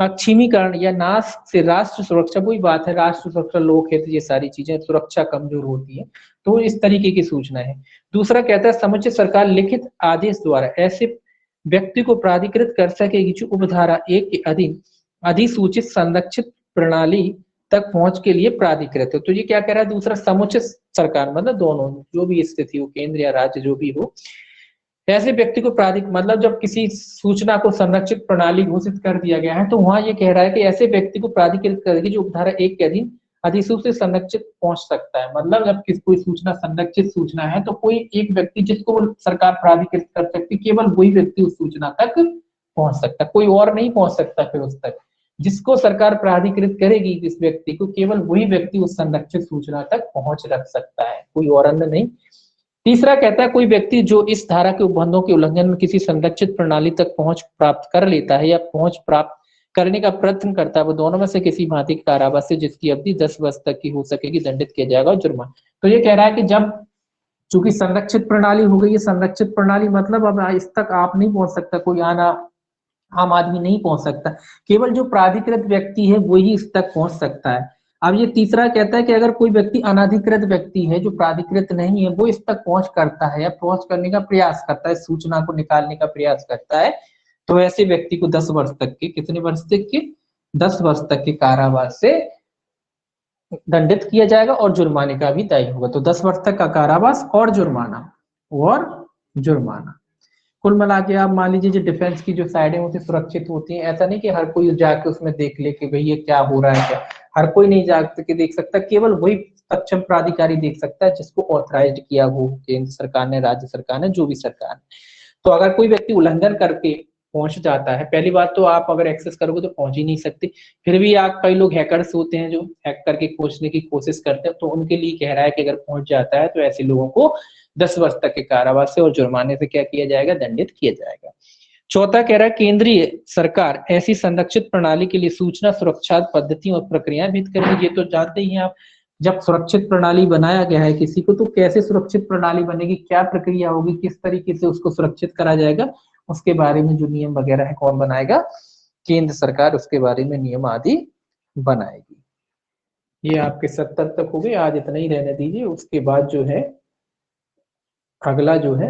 अक्षीमीकरण या नाश से राष्ट्र सुरक्षा, वही बात है राष्ट्र सुरक्षा, लोक हित, ये सारी चीजें सुरक्षा कमजोर होती है, तो इस तरीके की सूचना है। दूसरा कहता है समुचित सरकार लिखित आदेश द्वारा ऐसे व्यक्ति को प्राधिकृत कर सकेगी जो उपधारा 1 के अधीन अधिसूचित संरक्षित प्रणाली तक पहुंच के लिए प्राधिकृत है। तो ये क्या कह रहा है, दूसरा समुचित सरकार मतलब दोनों जो भी स्थिति हो, केंद्र या राज्य जो भी हो, ऐसे व्यक्ति को प्राधिक मतलब जब किसी सूचना को संरक्षित प्रणाली घोषित कर दिया गया है तो वहां ये कह रहा है कि ऐसे व्यक्ति को प्राधिकृत करेगी जो उपधारा 1 के अधीन अधिसूच से संरक्षित पहुंच सकता है। मतलब जब किसी कोई सूचना संरक्षित सूचना है तो कोई एक व्यक्ति जिसको सरकार प्राधिकृत कर सकती, केवल वही व्यक्ति उस सूचना तक पहुंच सकता, कोई और नहीं पहुंच सकता फिर उस तक। जिसको सरकार प्राधिकृत करेगी जिस व्यक्ति को, केवल वही व्यक्ति उस संरक्षित सूचना तक पहुंच रख सकता है, कोई और अन्य नहीं। तीसरा कहता है कोई व्यक्ति जो इस धारा के उपबंधों के उल्लंघन में किसी संरक्षित प्रणाली तक पहुंच प्राप्त कर लेता है या पहुंच प्राप्त करने का प्रयत्न करता है, वो दोनों में से किसी भांति के कारावास से जिसकी अवधि 10 वर्ष तक की हो सकेगी दंडित किया जाएगा और जुर्माना। तो ये कह रहा है कि जब चूंकि संरक्षित प्रणाली हो गई है, संरक्षित प्रणाली मतलब अब इस तक आप नहीं पहुंच सकता, कोई आम आदमी नहीं पहुंच सकता, केवल जो प्राधिकृत व्यक्ति है वही इस तक पहुंच सकता है। अब ये तीसरा कहता है कि अगर कोई व्यक्ति अनाधिकृत व्यक्ति है जो प्राधिकृत नहीं है, वो इस तक पहुंच करता है या पहुंच करने का प्रयास करता है, सूचना को निकालने का प्रयास करता है, तो ऐसे व्यक्ति को 10 वर्ष तक के, कितने वर्ष तक के, 10 वर्ष तक के कारावास से दंडित किया जाएगा और जुर्माने का भी दायी होगा। तो 10 वर्ष तक का कारावास और जुर्माना। कुल मिला के आप मान लीजिए जो डिफेंस की जो साइडें होती सुरक्षित होती हैं, ऐसा नहीं कि हर कोई जाके उसमें देख ले कि भाई ये क्या हो रहा है, क्या हर कोई नहीं जाके देख सकता, केवल वही सक्षम प्राधिकारी देख सकता है जिसको ऑथराइज्ड किया हो केंद्र सरकार ने, राज्य सरकार ने, जो भी सरकार ने। तो अगर कोई व्यक्ति उल्लंघन करके पहुंच जाता है, पहली बात तो आप अगर एक्सेस करोगे तो पहुंच ही नहीं सकते, फिर भी आप कई लोग हैकर्स होते हैं जो हैक करके खोजने की कोशिश करते हैं, तो उनके लिए कह रहा है कि अगर पहुंच जाता है तो ऐसे लोगों को 10 वर्ष तक के कारावास से और जुर्माने से क्या किया जाएगा, दंडित किया जाएगा। चौथा कह रहा है केंद्रीय सरकार ऐसी संरक्षित प्रणाली के लिए सूचना सुरक्षा पद्धतियों और प्रक्रियाएं विहित करेगी। ये तो जानते ही हैं आप, जब सुरक्षित प्रणाली बनाया गया है किसी को, तो कैसे सुरक्षित प्रणाली बनेगी, क्या प्रक्रिया होगी, किस तरीके से उसको सुरक्षित करा जाएगा, उसके बारे में जो नियम वगैरह है कौन बनाएगा, केंद्र सरकार उसके बारे में नियम आदि बनाएगी। ये आपके 70 तक हो गए, आज इतना ही रहने दीजिए, उसके बाद जो है अगला जो है